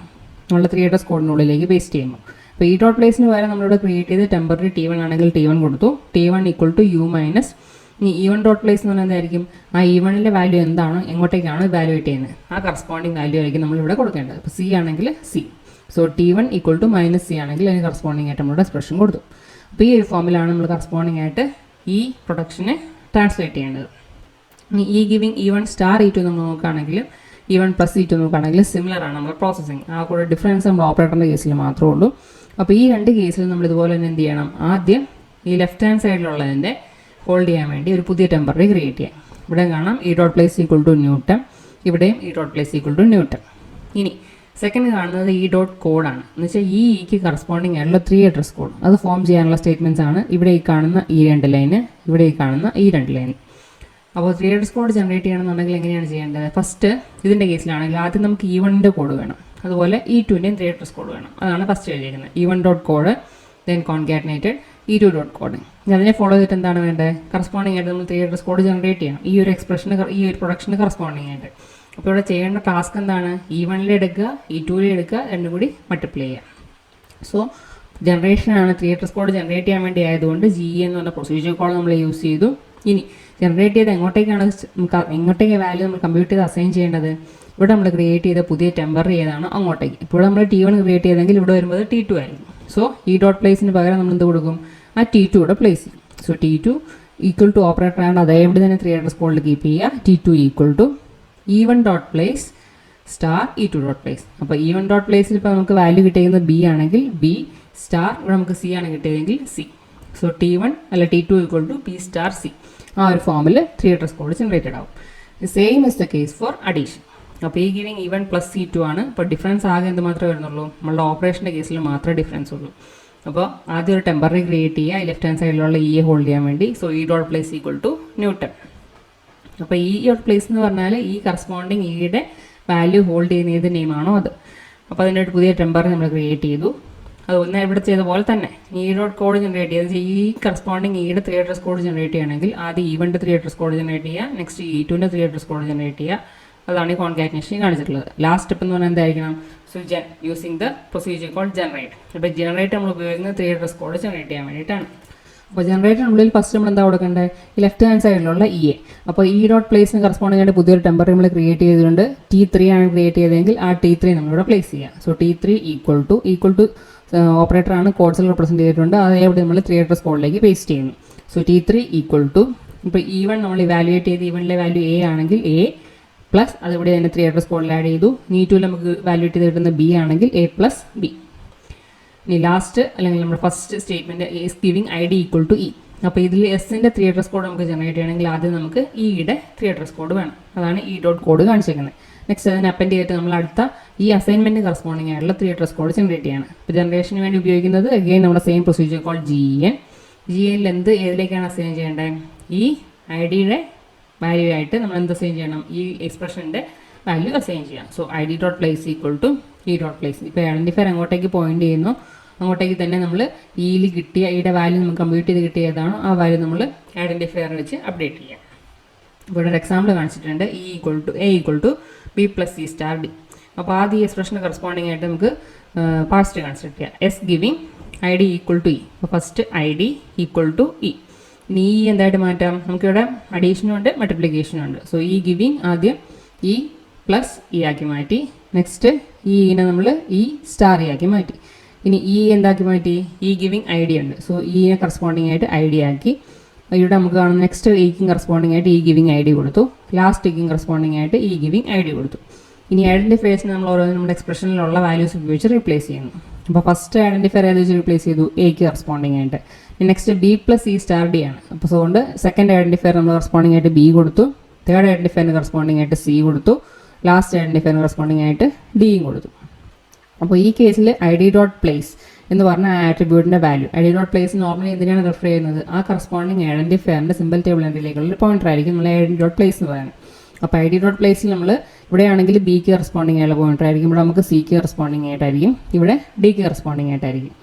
നമ്മൾ 3 അഡ്രസ് കോഡിനുള്ളിലേക്ക് പേസ്റ്റ് ചെയ്യുമ്പോൾ. അപ്പോൾ ഈ ഡോട്ട് പ്ലേസിന് പകരം നമ്മളിവിടെ ക്രിയേറ്റ് ചെയ്ത് ടെമ്പററി T1 ആണെങ്കിൽ T1 കൊടുത്തു. T1 equal to U minus ഇനി ഈവൻ ഡോട്ട് പ്ലേസ് എന്ന് പറഞ്ഞാൽ എന്തായിരിക്കും, ആ ഈവണിൻ്റെ വാല്യൂ എന്താണോ എങ്ങോട്ടേക്കാണ് ഇവാലുവേറ്റ് ചെയ്യുന്നത് ആ കറസ്പോണ്ടിങ് വാല്യൂ ആയിരിക്കും നമ്മളിവിടെ കൊടുക്കേണ്ടത്. അപ്പോൾ C ആണെങ്കിൽ C. So T1 equal to minus C ആണെങ്കിൽ അതിന് കറസ്പോണ്ടിങ് ആയിട്ട് നമ്മളുടെ എക്സ്പ്രഷൻ കൊടുത്തു. അപ്പോൾ ഈ ഒരു ഫോമിലാണ് നമ്മൾ കറസ്പോണ്ടിങ് ആയിട്ട് ഈ പ്രൊഡക്ഷനെ ട്രാൻസ്ലേറ്റ് ചെയ്യേണ്ടത്. ഇനി ഈ ഗിവിങ് E1 സ്റ്റാർ E2 നമ്മൾ നോക്കുകയാണെങ്കിൽ E1 പ്ലസ് E2 നോക്കുകയാണെങ്കിൽ സിമിലർ ആണ് നമ്മൾ പ്രോസസ്സിങ്. ആ കൂടെ ഡിഫറൻസ് നമ്മൾ ഓപ്പറേറ്ററിൻ്റെ കേസിൽ മാത്രമേ ഉള്ളൂ. അപ്പോൾ ഈ 2 കേസിൽ നമ്മൾ ഇതുപോലെ തന്നെ എന്ത് ചെയ്യണം, ആദ്യം ഈ ലെഫ്റ്റ് ഹാൻഡ് സൈഡിലുള്ളതിൻ്റെ ഹോൾഡ് ചെയ്യാൻ വേണ്ടി ഒരു പുതിയ ടെമ്പററി ക്രിയേറ്റ് ചെയ്യാം. ഇവിടെ കാണാം E dot place equal two newton, ഇവിടെയും E dot place equal two newton. ഇനി സെക്കൻഡ് കാണുന്നത് E ഡോട്ട് കോഡാണ്. എന്ന് വെച്ചാൽ ഈക്ക് കറസ്പോണ്ടിങ് ആയിട്ടുള്ള 3 അഡ്രസ് കോഡ് അത് ഫോം ചെയ്യാനുള്ള സ്റ്റേറ്റ്മെൻറ്റ്സ് ആണ് ഇവിടെ ഈ കാണുന്ന ഈ 2 ലൈന്, ഇവിടെ ഈ കാണുന്ന ഈ 2 ലൈന്. അപ്പോൾ 3 അഡ്രസ് കോഡ് ജനറേറ്റ് ചെയ്യണമെന്നുണ്ടെങ്കിൽ എങ്ങനെയാണ് ചെയ്യേണ്ടത്? ഫസ്റ്റ് ഇതിൻ്റെ കേസിലാണെങ്കിൽ ആദ്യം നമുക്ക് E1ൻ്റെ കോഡ് വേണം, അതുപോലെ E2ൻ്റെയും 3 അഡ്രസ് കോഡ് വേണം. അതാണ് ഫസ്റ്റ് എഴുതിയിരിക്കുന്നത്. E1 dot code then concatenated E2 dot code. അതിനെ ഫോളോ ചെയ്തിട്ട് എന്താണ് വേണ്ടത്? കറസ്പോണ്ടിങ് ആയിട്ട് നമ്മൾ 3 അഡ്രസ് കോഡ് ജനറേറ്റ് ചെയ്യണം ഈ ഒരു എക്സ്പ്രഷന്, ഈ ഒരു പ്രൊഡക്ഷന് കറസ്പോണ്ടിങ് ആയിട്ട്. അപ്പോൾ ഇവിടെ ചെയ്യേണ്ട ടാസ്ക് എന്താണ്? E1 എടുക്കുക, E2 എടുക്കുക, രണ്ടും കൂടി മൾട്ടിപ്ലൈ ചെയ്യുക. സോ ജനറേഷനാണ് 3 അഡ്രസ് കോഡ് ജനറേറ്റ് ചെയ്യാൻ വേണ്ടി ആയതുകൊണ്ട് G എന്ന് പറഞ്ഞ പ്രൊസീജിയർ കോഡ് നമ്മൾ യൂസ് ചെയ്തു. ഇനി ജനറേറ്റ് ചെയ്ത് എങ്ങോട്ടേക്ക് വാല്യൂ നമ്മൾ കമ്പ്യൂട്ട് ചെയ്ത് അസൈൻ ചെയ്യേണ്ടത്? ഇവിടെ നമ്മൾ ക്രിയേറ്റ് ചെയ്ത പുതിയ ടെമ്പററി ഏതാണോ അങ്ങോട്ടേക്ക്. ഇപ്പോൾ നമ്മൾ T1 ക്രിയേറ്റ് ചെയ്തെങ്കിൽ ഇവിടെ വരുമ്പോൾ T2 ആയിരിക്കും. സോ ഈ ഡോട്ട് പ്ലേസിന് പകരം നമ്മൾ എന്ത് കൊടുക്കും? ആ T2 ഇവിടെ പ്ലേസ് ചെയ്യും. So T2 equal to operator ആണ്, അതേപടി തന്നെ 3 അഡ്രസ് കോഡിൽ കീപ്പ് ചെയ്യുക. T2 equal to E1 dot place star E2 dot place. അപ്പോൾ E1 ഡോട്ട് പ്ലേസിൽ ഇപ്പോൾ നമുക്ക് വാല്യൂ കിട്ടിയിരിക്കുന്നത് B ആണെങ്കിൽ B സ്റ്റാർ, ഇവിടെ നമുക്ക് C ആണ് കിട്ടിയതെങ്കിൽ C. സോ T1 അല്ല T2 equal to P star C. ആ ഒരു ഫോമിൽ 3 അഡ്രസ് കോഡ് ജനറേറ്റഡ് ആവും. Same is the case for addition. അപ്പോൾ ഈ ഗിവിങ് E1 പ്ലസ് E2 ആണ്. ഇപ്പോൾ ഡിഫറൻസ് ആകെ എന്ത് മാത്രമേ വരുന്നുള്ളൂ? നമ്മളുടെ ഓപ്പറേഷൻ്റെ കേസിൽ മാത്രമേ ഡിഫറൻസ് ഉള്ളൂ. അപ്പോൾ ആദ്യം ഒരു ടെമ്പററി ക്രിയേറ്റ് ചെയ്യുക ഈ ലെഫ്റ്റ് ഹാൻഡ് സൈഡിലുള്ള E ഹോൾഡ് ചെയ്യാൻ വേണ്ടി. So E dot place equal two newton. അപ്പോൾ E ഡോട്ട് പ്ലേസ് എന്ന് പറഞ്ഞാൽ ഈ കറസ്പോണ്ടിങ് ഈയുടെ വാല്യൂ ഹോൾഡ് ചെയ്യുന്ന ഏത് നെയിമാണോ അത്. അപ്പോൾ അതിൻ്റെ ഒരു പുതിയ ടെമ്പററി നമ്മൾ ക്രിയേറ്റ് ചെയ്തു. അത് ഒന്ന് ഇവിടെ ചെയ്ത പോലെ തന്നെ E ഡോട്ട് കോഡ് ജനറേറ്റ് ചെയ്ത് ഈ കറസ്പോണ്ടിങ് ഈയുടെ 3 അഡ്രസ് കോഡ് ജനറേറ്റ് ചെയ്യണമെങ്കിൽ ആദ്യം E1ൻ്റെ 3 അഡ്രസ് കോഡ് ജനറേറ്റ് ചെയ്യുക, നെക്സ്റ്റ് E2ൻ്റെ 3 അഡ്രസ് കോഡ് ജനറേറ്റ് ചെയ്യുക. അതാണ് ഈ കോൺകാറ്റിനേഷൻ കാണിച്ചിട്ടുള്ളത്. ലാസ്റ്റ് സ്റ്റെപ്പ് എന്ന് പറഞ്ഞാൽ എന്തായിരിക്കണം? So using the procedure code generate. അപ്പോൾ ജനറേറ്റ് നമ്മൾ ഉപയോഗിക്കുന്നത് 3 അഡ്രസ് കോഡ് ജനറേറ്റ് ചെയ്യാൻ വേണ്ടിയിട്ടാണ്. അപ്പോൾ ജനറേറ്ററിനുള്ളിൽ ഫസ്റ്റ് നമ്മൾ എന്താ കൊടുക്കേണ്ടത്? ഈ ലെഫ്റ്റ് ഹാൻഡ് സൈഡിലുള്ള E. അപ്പോൾ E ഡോട്ട് പ്ലേസിന് കറസ്പോണ്ടിങ് ആയിട്ട് പുതിയൊരു ടെമ്പററി നമ്മൾ ക്രിയേറ്റ് ചെയ്തിട്ടുണ്ട്. T3 ആണ് ക്രിയേറ്റ് ചെയ്തതെങ്കിൽ ആ T3 നമ്മളിവിടെ പ്ലേസ് ചെയ്യുക. So T3 equal to operator ആണ് കോഡ്സിൽ റെപ്രസെൻറ്റ് ചെയ്തിട്ടുണ്ട്, അതേപോലെ നമ്മൾ 3 അഡ്രസ് കോഡിലേക്ക് പേസ്റ്റ് ചെയ്യുന്നു. സോ T3 ഈക്വൽ ടു ഇപ്പോൾ E1 നമ്മൾ ഇവാലുവേറ്റ് ചെയ്ത് E1ലെ വാല്യൂ A ആണെങ്കിൽ A പ്ലസ് അതിവിടെ തന്നെ 3 അഡ്രസ് കോഡിൽ ആഡ് ചെയ്തു. E2 നമുക്ക് വാല്യൂറ്റ് ചെയ്ത് കിട്ടുന്ന B ആണെങ്കിൽ A പ്ലസ് B. ഇനി ലാസ്റ്റ് അല്ലെങ്കിൽ നമ്മുടെ first statement is giving ID equal to E. അപ്പോൾ ഇതിൽ എസിൻ്റെ 3 അഡ്രസ് കോഡ് നമുക്ക് ജനറേറ്റ് ചെയ്യണമെങ്കിൽ ആദ്യം നമുക്ക് ഇയുടെ 3 അഡ്രസ് കോഡ് വേണം. അതാണ് E ഡോട്ട് കോഡ് കാണിച്ചിരിക്കുന്നത്. നെക്സ്റ്റ് അതിന് അപ്പൻഡ് ചെയ്തിട്ട് നമ്മൾ അടുത്ത ഈ അസൈൻമെൻറ്റ് കറസ്പോണ്ടിങ് ആയിട്ടുള്ള 3 അഡ്രസ് കോഡ് ജനറേറ്റ് ചെയ്യണം. ഇപ്പോൾ ജനറേഷന് വേണ്ടി ഉപയോഗിക്കുന്നത് അഗെയിൻ നമ്മുടെ സെയിം പ്രൊസീജിയർ കോൾ GN എന്ത് ഏതിലേക്കാണ് അസൈൻ ചെയ്യേണ്ടത്? ഈ IDയുടെ വാല്യൂ ആയിട്ട് നമ്മൾ എന്ത് അസൈൻ ചെയ്യണം? ഈ എക്സ്പ്രഷൻ്റെ വാല്യൂ അസൈൻ ചെയ്യാം. So ID dot place equal to E dot place. ഇപ്പോൾ ഐഡൻറ്റിഫയർ അങ്ങോട്ടേക്ക് പോയിന്റ് ചെയ്യുന്നു, അങ്ങോട്ടേക്ക് തന്നെ നമ്മൾ ഈയിൽ കിട്ടിയ ഈയുടെ വാല്യൂ നമുക്ക് കമ്പ്യൂട്ട് ചെയ്ത് കിട്ടിയതാണോ ആ വാല്യൂ നമ്മൾ ഐഡൻറ്റിഫയർ വെച്ച് അപ്ഡേറ്റ് ചെയ്യാം. ഇവിടെ ഒരു എക്സാമ്പിൾ കാണിച്ചിട്ടുണ്ട്. A equal to B plus C star D. അപ്പോൾ ആദ്യം ഈ എക്സ്പ്രഷന് കറസ്പോണ്ടിങ് ആയിട്ട് നമുക്ക് പാസ്റ്റ് കൺസ്ട്രക്ട് ചെയ്യാം. S giving I D equal to E. അപ്പോൾ first I D equal to E. ഇനി ഈ എന്തായിട്ട് മാറ്റാം? നമുക്കിവിടെ അഡീഷനും ഉണ്ട് മൾട്ടിപ്ലിക്കേഷനും ഉണ്ട്. സോ ഈ ഗിവിങ് ആദ്യം ഇ പ്ലസ് ഇ ആക്കി മാറ്റി. നെക്സ്റ്റ് ഇനെ നമ്മൾ ഇ സ്റ്റാർ ഇ ആക്കി മാറ്റി. ഇനി ഇ എന്താക്കി മാറ്റി? ഇ ഗിവിങ് ഐ ഡി ഉണ്ട്. സോ ഇനെ കറസ്പോണ്ടിങ് ആയിട്ട് ഐ ഡി ആക്കി. ഇവിടെ നമുക്ക് കാണുന്ന നെക്സ്റ്റ് ഇക്കും കറസ്പോണ്ടിങ് ആയിട്ട് ഇ ഗിവിങ് ഐ ഡി കൊടുത്തു. ലാസ്റ്റ് ഇക്കും കറസ്പോണ്ടിങ് ആയിട്ട് ഇ ഗിവിങ് ഐ ഡി കൊടുത്തു. ഇനി ഐഡൻറ്റിഫയേഴ്സിന് നമ്മൾ ഓരോ നമ്മുടെ എക്സ്പ്രഷനിലുള്ള വാല്യൂസ് ഉപയോഗിച്ച് റീപ്ലേസ് ചെയ്യുന്നു. അപ്പോൾ ഫസ്റ്റ് ഐഡൻറ്റിഫയർ ഏത് വെച്ച് റീപ്ലേസ് ചെയ്തു? എക്ക് കറസ്പോണ്ടിങ് ആയിട്ട്. Next B plus E star D ആണ്. അപ്പോൾ അതുകൊണ്ട് സെക്കൻഡ് ഐഡൻറ്റിഫയർ നമ്മൾ കറസ്പോണ്ടിങ് ആയിട്ട് ബി കൊടുത്തു. തേർഡ് ഐഡൻറ്റിഫയറിന് കറസ്പോണ്ടിങ് ആയിട്ട് സി കൊടുത്തു. ലാസ്റ്റ് ഐഡൻറ്റിഫയറിന് കറസ്പോണ്ടിങ് ആയിട്ട് ഡിയും കൊടുത്തു. അപ്പോൾ ഈ കേസിൽ ഐ ഡി ഡോട്ട് പ്ലേസ് എന്ന് പറഞ്ഞ ആട്രിബ്യൂട്ടിൻ്റെ value, I D dot place normally എന്തിനാണ് റെഫർ ചെയ്യുന്നത്? ആ കറസ്പോണ്ടിങ് ഐഡൻറ്റിഫയറിൻ്റെ സിമ്പിൾ ടേബിൾ എൻട്രിയിലേക്കുള്ള പോയിന്റർ ആയിരിക്കും നമ്മൾ ഐ ഡി ഡോട്ട് പ്ലേസ് എന്ന് പറയുന്നത്. അപ്പോൾ ഐ ഡി ഡോട്ട് പ്ലേസിൽ നമ്മൾ ഇവിടെയാണെങ്കിൽ ബിക്ക് കറസ്പോണ്ടിങ് ആയിട്ടുള്ള പോയിന്റർ ആയിരിക്കും, ഇവിടെ നമുക്ക് സിക്ക് കറസ്പോണ്ടിങ് ആയിട്ടായിരിക്കും, ഇവിടെ ഡിക്ക് കറസ്പോണ്ടിങ് ആയിട്ടായിരിക്കും.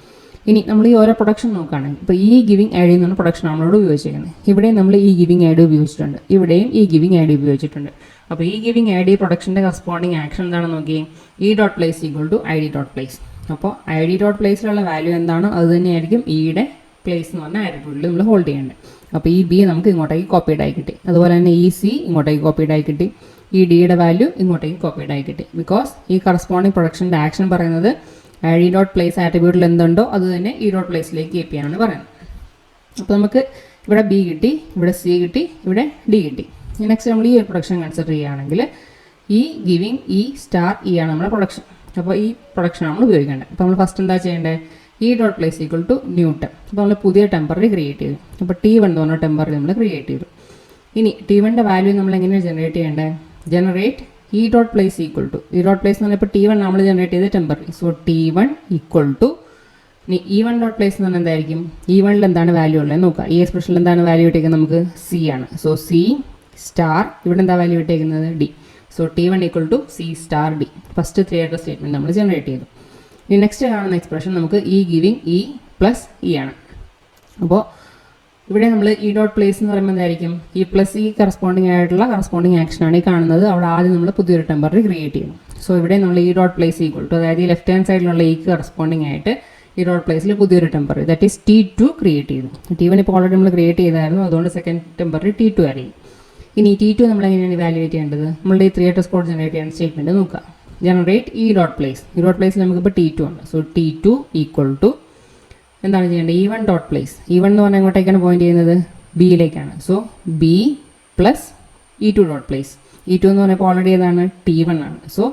ഇനി നമ്മൾ ഈ ഓരോ പ്രൊഡക്ഷൻ നോക്കുകയാണെങ്കിൽ ഇപ്പോൾ ഈ ഗിവിങ് ഐ ഡി എന്ന് പറഞ്ഞ പ്രൊഡക്ഷൻ നമ്മളോട് ഉപയോഗിച്ചിരിക്കുന്നത്. ഇവിടെയും നമ്മൾ ഈ ഗിവിങ് ഐ ഡി ഉപയോഗിച്ചിട്ടുണ്ട്, ഇവിടെയും ഈ ഗിവിങ് ഐ ഡി ഉപയോഗിച്ചിട്ടുണ്ട്. അപ്പോൾ ഈ ഗിവിങ് ഐ ഡി പ്രൊഡക്ഷൻ്റെ കറസ്പോണ്ടിങ് ആക്ഷൻ എന്താണെന്ന് നോക്കി, E dot place equal to I D dot place. അപ്പോൾ ഐ ഡി ഡോട്ട് പ്ലേസിലുള്ള വാല്യൂ എന്താണോ അത് തന്നെയായിരിക്കും ഇയുടെ പ്ലേസ് എന്ന് പറഞ്ഞ ആട്രിബ്യൂട്ടിൽ നമ്മൾ ഹോൾഡ് ചെയ്യേണ്ടത്. അപ്പോൾ ഈ ബി നമുക്ക് ഇങ്ങോട്ടേക്ക് കോപ്പീഡ് ആയി കിട്ടി. അതുപോലെ തന്നെ ഈ സി ഇങ്ങോട്ടേക്ക് കോപ്പീഡ് ആയി കിട്ടി. ഈ ഡിയുടെ വാല്യൂ ഇങ്ങോട്ടേക്ക് കോപ്പീഡ് ആയി കിട്ടി. ബിക്കോസ് ഈ കറസ്പോണ്ടിങ് പ്രൊഡക്ഷൻ്റെ ആക്ഷൻ പറയുന്നത് ഐ ഡി ഡോട്ട് പ്ലേസ് ആട്രിബ്യൂട്ടിൽ എന്തുണ്ടോ അത് തന്നെ ഇ ഡോട്ട് പ്ലേസിലേക്ക് കീപ്പ് ചെയ്യാനാണ് പറയുന്നത്. അപ്പോൾ നമുക്ക് ഇവിടെ ബി കിട്ടി, ഇവിടെ സി കിട്ടി, ഇവിടെ ഡി കിട്ടി. നെക്സ്റ്റ് നമ്മൾ ഈ ഒരു പ്രൊഡക്ഷൻ കൺസിഡർ ചെയ്യുകയാണെങ്കിൽ ഈ ഗിവിങ് ഇ സ്റ്റാർ ഇ ആണ് നമ്മുടെ പ്രൊഡക്ഷൻ. അപ്പോൾ ഈ പ്രൊഡക്ഷൻ നമ്മൾ ഉപയോഗിക്കേണ്ടത്. അപ്പോൾ നമ്മൾ ഫസ്റ്റ് എന്താ ചെയ്യേണ്ടത്? E dot place equal two newton. അപ്പോൾ നമ്മൾ പുതിയ ടെമ്പററി ക്രിയേറ്റ് ചെയ്തു. അപ്പോൾ T1 എന്ന് പറഞ്ഞ ടെമ്പററി നമ്മൾ ക്രിയേറ്റ് ചെയ്തു. ഇനി T1ൻ്റെ വാല്യൂ നമ്മൾ എങ്ങനെയാണ് ജനറേറ്റ് ചെയ്യേണ്ടത്? Generate E dot place equal to, E dot place എന്ന് പറഞ്ഞാൽ ഇപ്പോൾ T1 നമ്മൾ ജനറേറ്റ് ചെയ്ത temporary. So T1 equal to, ഇനി E1 ഡോട്ട് പ്ലേസ് എന്ന് പറഞ്ഞാൽ എന്തായിരിക്കും? E1ൽ എന്താണ് വാല്യൂ ഉള്ളത് നോക്കുക. ഈ എക്സ്പ്രഷനിൽ എന്താണ് വാല്യൂ ഇട്ടേക്കുന്നത്? നമുക്ക് സി ആണ്. സോ സി സ്റ്റാർ, ഇവിടെ എന്താ വാല്യൂ ഇട്ടേക്കുന്നത്? D. So T1 equal to C star D. First 3 ആയിട്ട് സ്റ്റേറ്റ്മെൻറ്റ് നമ്മൾ ജനറേറ്റ് ചെയ്തു. ഇനി നെക്സ്റ്റ് കാണുന്ന എക്സ്പ്രഷൻ നമുക്ക് E giving E plus E ആണ്. അപ്പോൾ ഇവിടെ നമ്മൾ ഇ ഡോട്ട് പ്ലേസ് എന്ന് പറയുമ്പോൾ എന്തായിരിക്കും? ഇ പ്ലസ് ഇ കറസ്പോണ്ടിങ് ആയിട്ടുള്ള കറസ്പോണ്ടിങ് ആക്ഷനാണ് ഈ കാണുന്നത്. അവിടെ ആദ്യം നമ്മൾ പുതിയൊരു ടെമ്പററി ക്രിയേറ്റ് ചെയ്യുന്നു. സോ ഇവിടെ നമ്മൾ E dot place equal to, അതായത് ഈ ലെഫ്റ്റ് ഹാൻഡ് സൈഡിലുള്ള ഇക്ക് കറസ്പോണ്ടിങ് ആയിട്ട് ഇ ഡോട്ട് പ്ലേസിൽ പുതിയൊരു temporary that is T2 create ചെയ്തു. T1 ഇപ്പോൾ ഓൾറെഡി നമ്മൾ ക്രിയേറ്റ് ചെയ്തായിരുന്നു, അതുകൊണ്ട് സെക്കൻഡ് ടെമ്പററി T2 ആയിരിക്കും. ഇനി T2 നമ്മൾ എങ്ങനെയാണ് ഇവാലുവേറ്റ് ചെയ്യേണ്ടത്? നമ്മളുടെ ഈ 3 ആയിട്ട് സ്കോർ ജനറേറ്റ് ചെയ്യുന്ന സ്റ്റേറ്റ്മെൻറ്റ് നോക്കുക. Generate E dot place, E dot പ്ലേസിൽ നമുക്കിപ്പോൾ T2 ഉണ്ട്. സോ T2 ഈക്വൽ ടു എന്താണ് ചെയ്യേണ്ടത്? E1 dot place. E1 എന്ന് പറഞ്ഞാൽ എങ്ങോട്ടേക്കാണ് പോയിന്റ് ചെയ്യുന്നത്? ബിയിലേക്കാണ്. So B plus E2 dot place. E2 എന്ന് പറഞ്ഞപ്പോൾ ഓൾറെഡി ഏതാണ്? T1 ആണ്. So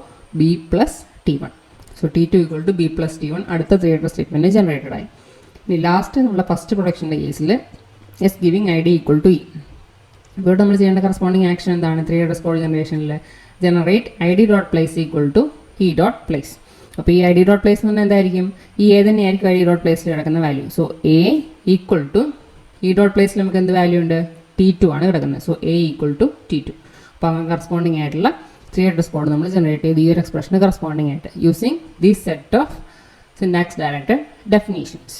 B plus T1. So T2 equal to B plus T1. അടുത്ത 3 ആയിട്ട് സ്റ്റേറ്റ്മെൻറ്റ് ജനറേറ്റഡ് ആയി. ഇനി ലാസ്റ്റ് നമ്മുടെ ഫസ്റ്റ് പ്രൊഡക്ഷൻ്റെ കേസിൽ S giving I D equal to E. ഇവിടെ നമ്മൾ ചെയ്യേണ്ട കറസ്പോണ്ടിങ് ആക്ഷൻ എന്താണ്? 3 ആയിട്ട് സ്കോർ ജനറേഷനിൽ generate I D dot place equal to E dot place. അപ്പോൾ ഈ ഐ ഡി ഡോട്ട് പ്ലേസ് എന്ന് പറഞ്ഞാൽ എന്തായിരിക്കും? ഈ എ തന്നെയായിരിക്കും ഐ ഡി ഡോട്ട് പ്ലേസിൽ കിടക്കുന്ന value. So A equal to E dot പ്ലേസിൽ നമുക്ക് എന്ത് വാല്യൂ ഉണ്ട്? T2 ആണ് കിടക്കുന്നത്. So A equal to T2. അപ്പോൾ അങ്ങനെ കറസ്പോണ്ടിങ് ആയിട്ടുള്ള 3 ആയിട്ട് സ്കോർ നമ്മൾ ജനറേറ്റ് ചെയ്ത് ഈ ഒരു എക്സ്പ്രഷന് കറസ്പോണ്ടിങ് ആയിട്ട് using these set of syntax directed definitions.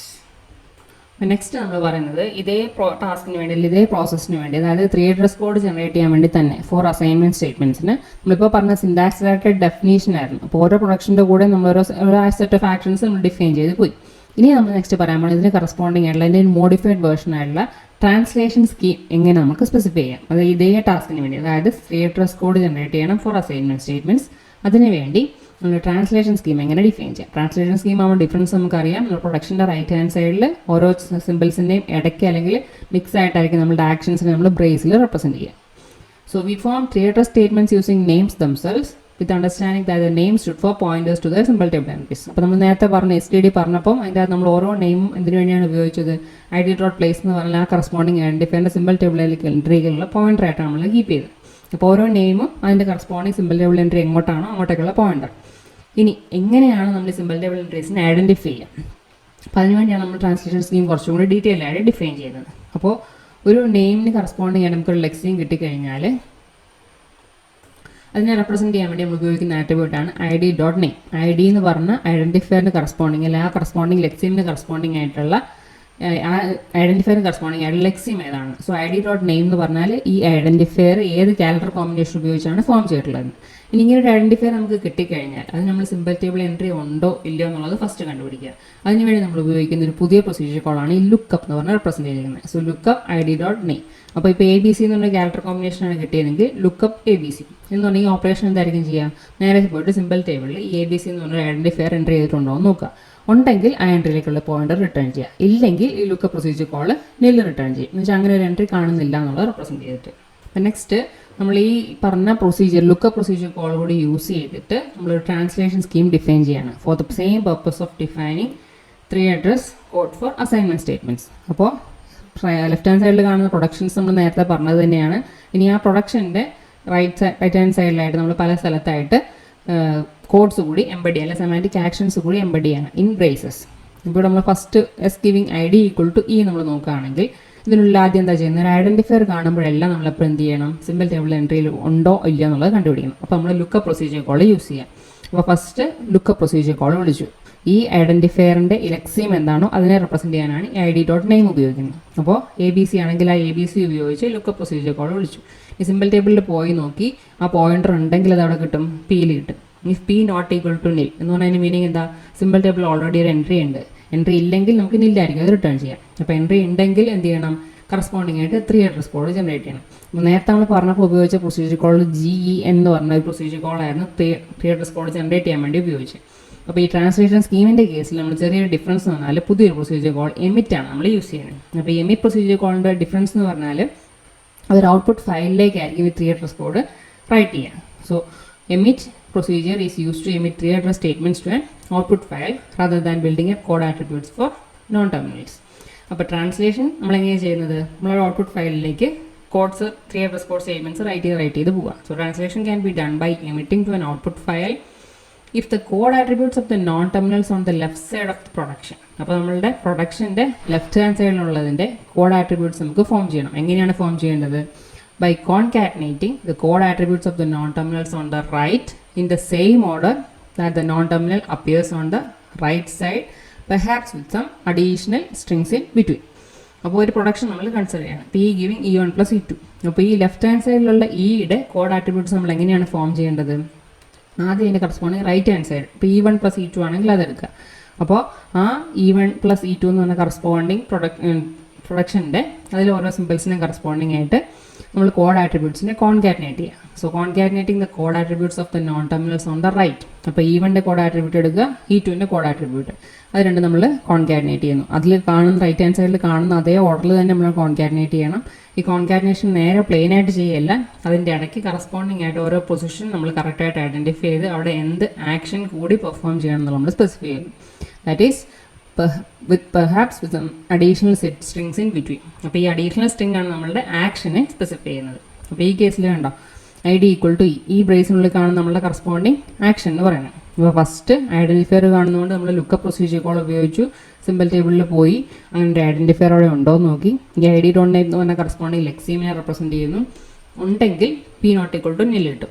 Next നമ്മൾ പറയുന്നത് ഇതേ ടാസ്കിന് വേണ്ടി, ഇതേ പ്രോസസ്സിന് വേണ്ടി, അതായത് 3 അഡ്രസ് കോഡ് ജനറേറ്റ് ചെയ്യാൻ വേണ്ടി തന്നെ ഫോർ അസൈൻമെൻറ്റ് സ്റ്റേറ്റ്മെൻറ്റ്സിന് നമ്മളിപ്പോൾ പറഞ്ഞ സിൻടാക്സ് ഡയറക്റ്റഡ് ഡെഫിനേഷൻ ആയിരുന്നു. അപ്പോൾ ഓരോ പ്രൊഡക്ഷൻ്റെ കൂടെ നമ്മൾ ഓരോ സെറ്റ് ഓഫ് ആക്ഷൻസ് നമ്മൾ ഡിഫൈൻ ചെയ്ത് പോയി. ഇനി നമ്മൾ നെക്സ്റ്റ് പറയാൻ പോകുന്നത് ഇതിന് കറസ്പോണ്ടിങ് ആയിട്ടുള്ള അതിൻ്റെ മോഡിഫൈഡ് വേർഷൻ ആയിട്ടുള്ള ട്രാൻസ്ലേഷൻ സ്കീം എങ്ങനെ നമുക്ക് സ്പെസിഫൈ ചെയ്യാം. അതായത് ഇതേ ടാസ്കിന് വേണ്ടി, അതായത് 3 അഡ്രസ് കോഡ് ജനറേറ്റ് ചെയ്യണം ഫോർ അസൈൻമെൻറ്റ് സ്റ്റേറ്റ്മെൻറ്റ്സ്. അതിന് വേണ്ടി നമ്മൾ ട്രാൻസ്ലേഷൻ സ്കീം എങ്ങനെ ഡിഫൈൻ ചെയ്യാം. ട്രാൻസ്ലേഷൻ സ്കീം ആകുമ്പോൾ ഡിഫറൻസ് നമുക്കറിയാം. നമ്മൾ പ്രൊഡക്ഷൻ്റെ റൈറ്റ് ഹാൻഡ് സൈഡിൽ ഓരോ സിമ്പിൾസിൻ്റെയും ഇടയ്ക്ക് അല്ലെങ്കിൽ മിക്സ് ആയിട്ടായിരിക്കും നമ്മുടെ ആക്ഷൻസിനെ നമ്മൾ ബ്രേസിൽ റെപ്രസെൻറ്റ് ചെയ്യുക. So we form 3 address statements using names themselves with understanding that the names stood for pointers to the symbol table entries. അപ്പോൾ നമ്മൾ നേരത്തെ പറഞ്ഞ STD പറഞ്ഞപ്പോൾ അതിൻ്റെ നമ്മൾ ഓരോ നെയിമും എന്തിനു വേണ്ടിയാണ് ഉപയോഗിച്ചത്? ഐ ഡി ഡോട്ട് പ്ലേസ് എന്ന് പറഞ്ഞാൽ ആ കറസ്പോണ്ടിങ് ഐഡൻറ്റിഫൈൻ്റെ സിമ്പിൾ ടേബിൾ എൻട്രികളുള്ള പോയിൻ്റർ ആയിട്ടാണ് നമ്മൾ കീപ്പ് ചെയ്തത്. അപ്പോൾ ഓരോ നെയിമും അതിൻ്റെ കറസ്പോണ്ടിങ് സിമ്പിൾ ടേബിൾ എൻട്രി എങ്ങോട്ടാണോ അങ്ങോട്ടേക്കുള്ള പോയിൻ്റർ. ഇനി എങ്ങനെയാണ് നമ്മൾ സിമ്പിൾ ടേബിൾ എൻട്രീസിനെ ഐഡൻറ്റിഫൈ ചെയ്യുക? അപ്പോൾ അതിനുവേണ്ടിയാണ് നമ്മൾ ട്രാൻസ്ലേഷൻ സ്കീം കുറച്ചും കൂടി ഡീറ്റെയിൽ ആയിട്ട് ഡിഫൈൻ ചെയ്യുന്നത്. അപ്പോൾ ഒരു നെയിമിന് കറസ്പോണ്ടിങ് ആയിട്ട് നമുക്കൊരു ലെക്സിയും കിട്ടിക്കഴിഞ്ഞാൽ അതിനെ റെപ്രസെൻറ്റ് ചെയ്യാൻ വേണ്ടി നമ്മൾ ഉപയോഗിക്കുന്ന ആട്രിബ്യൂട്ടാണ് I D dot name. I D എന്ന് പറഞ്ഞ ഐഡൻറ്റിഫയറിന് കറസ്പോണ്ടിങ് അല്ലെങ്കിൽ ആ കറസ്പോണ്ടിങ് ലെക്സിമിന് കറസ്പോണ്ടിങ് ആയിട്ടുള്ള ആ ഐഡൻറ്റിഫയർ കറസ്പോണ്ടിങ് ആയിട്ടുള്ള ലെക്സിം ഏതാണ്. So I D dot name എന്ന് പറഞ്ഞാൽ ഈ ഐഡൻറ്റിഫയർ ഏത് കാലണ്ടർ കോമ്പിനേഷൻ ഉപയോഗിച്ചാണ് ഫോം ചെയ്തിട്ടുള്ളത്. ഇനി ഇങ്ങനെ ഒരു ഐഡൻറ്റിഫയർ നമുക്ക് കിട്ടിക്കഴിഞ്ഞാൽ അത് നമ്മൾ സിമ്പിൾ ടേബിൾ എൻട്രി ഉണ്ടോ ഇല്ലയോ എന്നുള്ളത് ഫസ്റ്റ് കണ്ടുപിടിക്കുക. അതിനുവേണ്ടി നമ്മൾ ഉപയോഗിക്കുന്ന ഒരു പുതിയ പ്രൊസീജിയർ കോളാണ് ഈ ലുക്കപ്പ് എന്ന് പറഞ്ഞാൽ റെപ്രസെൻറ്റ് ചെയ്തിരിക്കുന്നത്. So lookup I D dot name. അപ്പോൾ ഇപ്പോൾ എ ബി സി എന്ന് പറഞ്ഞ ക്യാരക്ടർ കോമ്പിനേഷനാണ് കിട്ടിയതെങ്കിൽ ലുക്കപ്പ് എ ബി സി എന്ന് പറഞ്ഞാൽ ഓപ്പറേഷൻ എന്തായിരിക്കും ചെയ്യുക, നേരെ പോയിട്ട് സിമ്പിൾ ടേബിളിൽ ഈ എ ബി സി എന്ന് പറഞ്ഞൊരു ഐഡൻറ്റിഫയർ എൻട്രി ചെയ്തിട്ടുണ്ടോ എന്ന് നോക്കുക. ഉണ്ടെങ്കിൽ ആ എൻട്രിയിലേക്കുള്ള പോയിന്റർ റിട്ടേൺ ചെയ്യുക, ഇല്ലെങ്കിൽ ഈ ലുക്കപ്പ് പ്രൊസീജിയർ കോൾ നെല്ല് റിട്ടേൺ ചെയ്യും. എന്ന് വെച്ചാൽ അങ്ങനെ ഒരു എൻട്രി കാണുന്നില്ല എന്നുള്ളത് റെപ്രസെൻറ്റ് ചെയ്തിട്ട്. അപ്പം നെക്സ്റ്റ് നമ്മൾ ഈ പറഞ്ഞ പ്രൊസീജിയർ ലുക്കപ്പ് പ്രൊസീജിയർ കോൾ കൂടി യൂസ് ചെയ്തിട്ട് നമ്മളൊരു ട്രാൻസ്ലേഷൻ സ്കീം ഡിഫൈൻ ചെയ്യാണ് for the same purpose of defining 3 address code for assignment statements. അപ്പോൾ ലെഫ്റ്റ് ഹാൻഡ് സൈഡിൽ കാണുന്ന പ്രൊഡക്ഷൻസ് നമ്മൾ നേരത്തെ പറഞ്ഞത് തന്നെയാണ്. ഇനി ആ പ്രൊഡക്ഷൻ്റെ റൈറ്റ് ഹാൻഡ് സൈഡിലായിട്ട് നമ്മൾ പല സ്ഥലത്തായിട്ട് കോഡ്സ് കൂടി എംബഡ് ചെയ്യുക, അല്ലെങ്കിൽ സെമാൻറ്റിക് ആക്ഷൻസ് കൂടി എംബഡ് ചെയ്യണം ഇൻ ബ്രേസസ്. ഇപ്പോൾ നമ്മൾ first S giving I D equal to E നമ്മൾ നോക്കുകയാണെങ്കിൽ ഇതിനുള്ള ആദ്യം എന്താ ചെയ്യുന്നത്, ഒരു ഐഡൻറ്റിഫയർ കാണുമ്പോഴെല്ലാം നമ്മളെപ്പോൾ എന്ത് ചെയ്യണം, സിമ്പിൾ ടേബിൾ എൻട്രിയിൽ ഉണ്ടോ ഇല്ല എന്നുള്ളത് കണ്ടുപിടിക്കണം. അപ്പോൾ നമ്മൾ ലുക്കപ്പ് പ്രൊസീജിയർ കോൾ യൂസ് ചെയ്യാം. അപ്പോൾ ഫസ്റ്റ് ലുക്കപ്പ് പ്രൊസീജിയർ കോൾ വിളിച്ചു. ഈ ഐഡൻറ്റിഫയറിൻ്റെ ഇലക്സീം എന്താണോ അതിനെ റെപ്രസെൻറ്റ് ചെയ്യാനാണ് ഈ ഐ ഡി ഡോട്ട് നെയിം ഉപയോഗിക്കുന്നത്. അപ്പോൾ എ ബി സി ആണെങ്കിൽ ആ എ ബി സി ഉപയോഗിച്ച് ലുക്കപ്പ് പ്രൊസീജിയർ കോൾ വിളിച്ചു. ഈ സിമ്പിൾ ടേബിളിൽ പോയി നോക്കി ആ പോയിന്റർ ഉണ്ടെങ്കിൽ അത് അവിടെ കിട്ടും, പിയിൽ കിട്ടും. If P not equal to nil എന്ന് പറഞ്ഞാൽ അതിൻ്റെ മീനിങ് എന്താ, സിമ്പിൾ ടേബിൾ ഓൾറെഡി ഒരു എൻട്രി ഉണ്ട്, എൻട്രി ഇല്ലെങ്കിൽ നമുക്ക് നില്ലായിരിക്കും അത് റിട്ടേൺ ചെയ്യാം. അപ്പോൾ എൻട്രി ഉണ്ടെങ്കിൽ എന്ത് ചെയ്യണം, കറസ്പോണ്ടിങ് ആയിട്ട് 3 അഡ്രസ് കോഡ് ജനറേറ്റ് ചെയ്യണം. അപ്പോൾ നേരത്തെ നമ്മൾ പറഞ്ഞപ്പോൾ ഉപയോഗിച്ച പ്രൊസീജിയർ കോൾ GE എന്ന് പറഞ്ഞ ഒരു പ്രൊസീജിയർ കോളായിരുന്നു 3 അഡ്രസ് കോഡ് ജനറേറ്റ് ചെയ്യാൻ വേണ്ടി ഉപയോഗിച്ചത്. അപ്പോൾ ഈ ട്രാൻസ്ലേഷൻ സ്കീമിൻ്റെ കേസിൽ നമ്മൾ ചെറിയൊരു ഡിഫറൻസ് എന്ന് പറഞ്ഞാൽ പുതിയൊരു പ്രൊസീജിയർ കോൾ എമിറ്റ് ആണ് നമ്മൾ യൂസ് ചെയ്യുന്നത്. അപ്പോൾ ഈ എമിറ്റ് പ്രൊസീജിയർ കോളിൻ്റെ ഡിഫറൻസ് എന്ന് പറഞ്ഞാൽ അതൊരു ഔട്ട്പുട്ട് ഫയലിലേക്കായിരിക്കും ഈ 3 അഡ്രസ് കോഡ് റൈറ്റ് ചെയ്യുക. So emit procedure is used to emit 3 address statements to an output file rather than building a code attributes for non-terminals. അപ്പോൾ ട്രാൻസ്ലേഷൻ നമ്മളെങ്ങനെയാണ് ചെയ്യുന്നത്, നമ്മളൊരു ഔട്ട്പുട്ട് ഫയലിലേക്ക് codes 3 address code statements write ചെയ്ത് പോവുക. So translation can be done by emitting to an output file if the code attributes of the non-terminals on the left side of the production. അപ്പോൾ നമ്മളുടെ പ്രൊഡക്ഷൻ്റെ left hand സൈഡിലുള്ളതിൻ്റെ code attributes നമുക്ക് form ചെയ്യണം. എങ്ങനെയാണ് form ചെയ്യേണ്ടത്, by concatenating the code attributes of the non-terminals on the right in the same order that the non-terminal appears on the right side, perhaps with some additional strings in between. അപ്പോൾ ഒരു production നമ്മൾ consider ചെയ്യണം, P giving E1 plus E2. അപ്പോൾ ഈ left hand സൈഡിലുള്ള ഇയുടെ code attributes നമ്മൾ എങ്ങനെയാണ് ഫോം ചെയ്യേണ്ടത്, ആദ്യം അതിൻ്റെ കറസ്പോണ്ടിങ് റൈറ്റ് ഹാൻഡ് സൈഡ് ഇപ്പോൾ E1 plus E2 ആണെങ്കിൽ അതെടുക്കുക. അപ്പോൾ ആ E1 plus E2 എന്ന് പറഞ്ഞ കറസ്പോണ്ടിങ് പ്രൊഡക്ഷൻ്റെ അതിൽ ഓരോ സിമ്പിൾസിനും കറസ്പോണ്ടിങ് ആയിട്ട് നമ്മൾ കോഡ് ആട്രിബ്യൂട്ട്സിനെ കോൺകാറ്റിനേറ്റ് ചെയ്യുക. So concatenating the code attributes of the non terminals on the right. അപ്പോൾ E1ൻ്റെ കോഡ് ആട്രിബ്യൂട്ട് എടുക്കുക, E2ൻ്റെ കോഡ് ആട്രിബ്യൂട്ട്, അത് രണ്ട് നമ്മൾ കോൺകാറ്റിനേറ്റ് ചെയ്യുന്നു. അതിൽ കാണുന്ന റൈറ്റ് ഹാൻഡ് സൈഡിൽ കാണുന്ന അതേ ഓർഡറിൽ തന്നെ നമ്മൾ കോൺകാറ്റിനേറ്റ് ചെയ്യണം. ഈ കോൺകാറ്റിനേഷൻ നേരെ പ്ലെയിൻ ആയിട്ട് ചെയ്യല്ല, അതിൻ്റെ ഇടയ്ക്ക് കറസ്പോണ്ടിങ് ആയിട്ട് ഓരോ പൊസിഷൻ നമ്മൾ കറക്റ്റായിട്ട് ഐഡൻറ്റിഫൈ ചെയ്ത് അവിടെ എന്ത് ആക്ഷൻ കൂടി പെർഫോം ചെയ്യണം എന്ന് നമ്മൾ സ്പെസിഫൈ ചെയ്യുന്നു. That is perhaps with some additional strings in between. അപ്പോൾ ഈ അഡീഷണൽ സ്ട്രിങ് ആണ് നമ്മളുടെ ആക്ഷനെ സ്പെസിഫൈ ചെയ്യുന്നത്. അപ്പോൾ ഈ കേസിൽ കണ്ടോ ID ഈക്വൽ ടു ഈ ബ്രേസിനുള്ളിൽ കാണുന്ന നമ്മളുടെ കറസ്പോണ്ടിങ് ആക്ഷൻ എന്ന് പറയുന്നത്. അപ്പോൾ ഫസ്റ്റ് ഐഡൻറ്റിഫയർ കാണുന്നതുകൊണ്ട് നമ്മൾ ലുക്കപ്പ് പ്രൊസീജിയർ കോൾ ഉപയോഗിച്ചു, സിമ്പിൾ ടേബിളിൽ പോയി അങ്ങനെ ഒരു ഐഡൻറ്റിഫയർ അവിടെ ഉണ്ടോ എന്ന് നോക്കി. ഈ ID ഡോട്ട് നെയിം എന്ന് പറഞ്ഞ കറസ്പോണ്ടിങ് ലെക്സീമിനെ റെപ്രസെൻറ്റ് ചെയ്യുന്നു, ഉണ്ടെങ്കിൽ P നോട്ട് ഈക്വൽ ടു നിൽ കിട്ടും.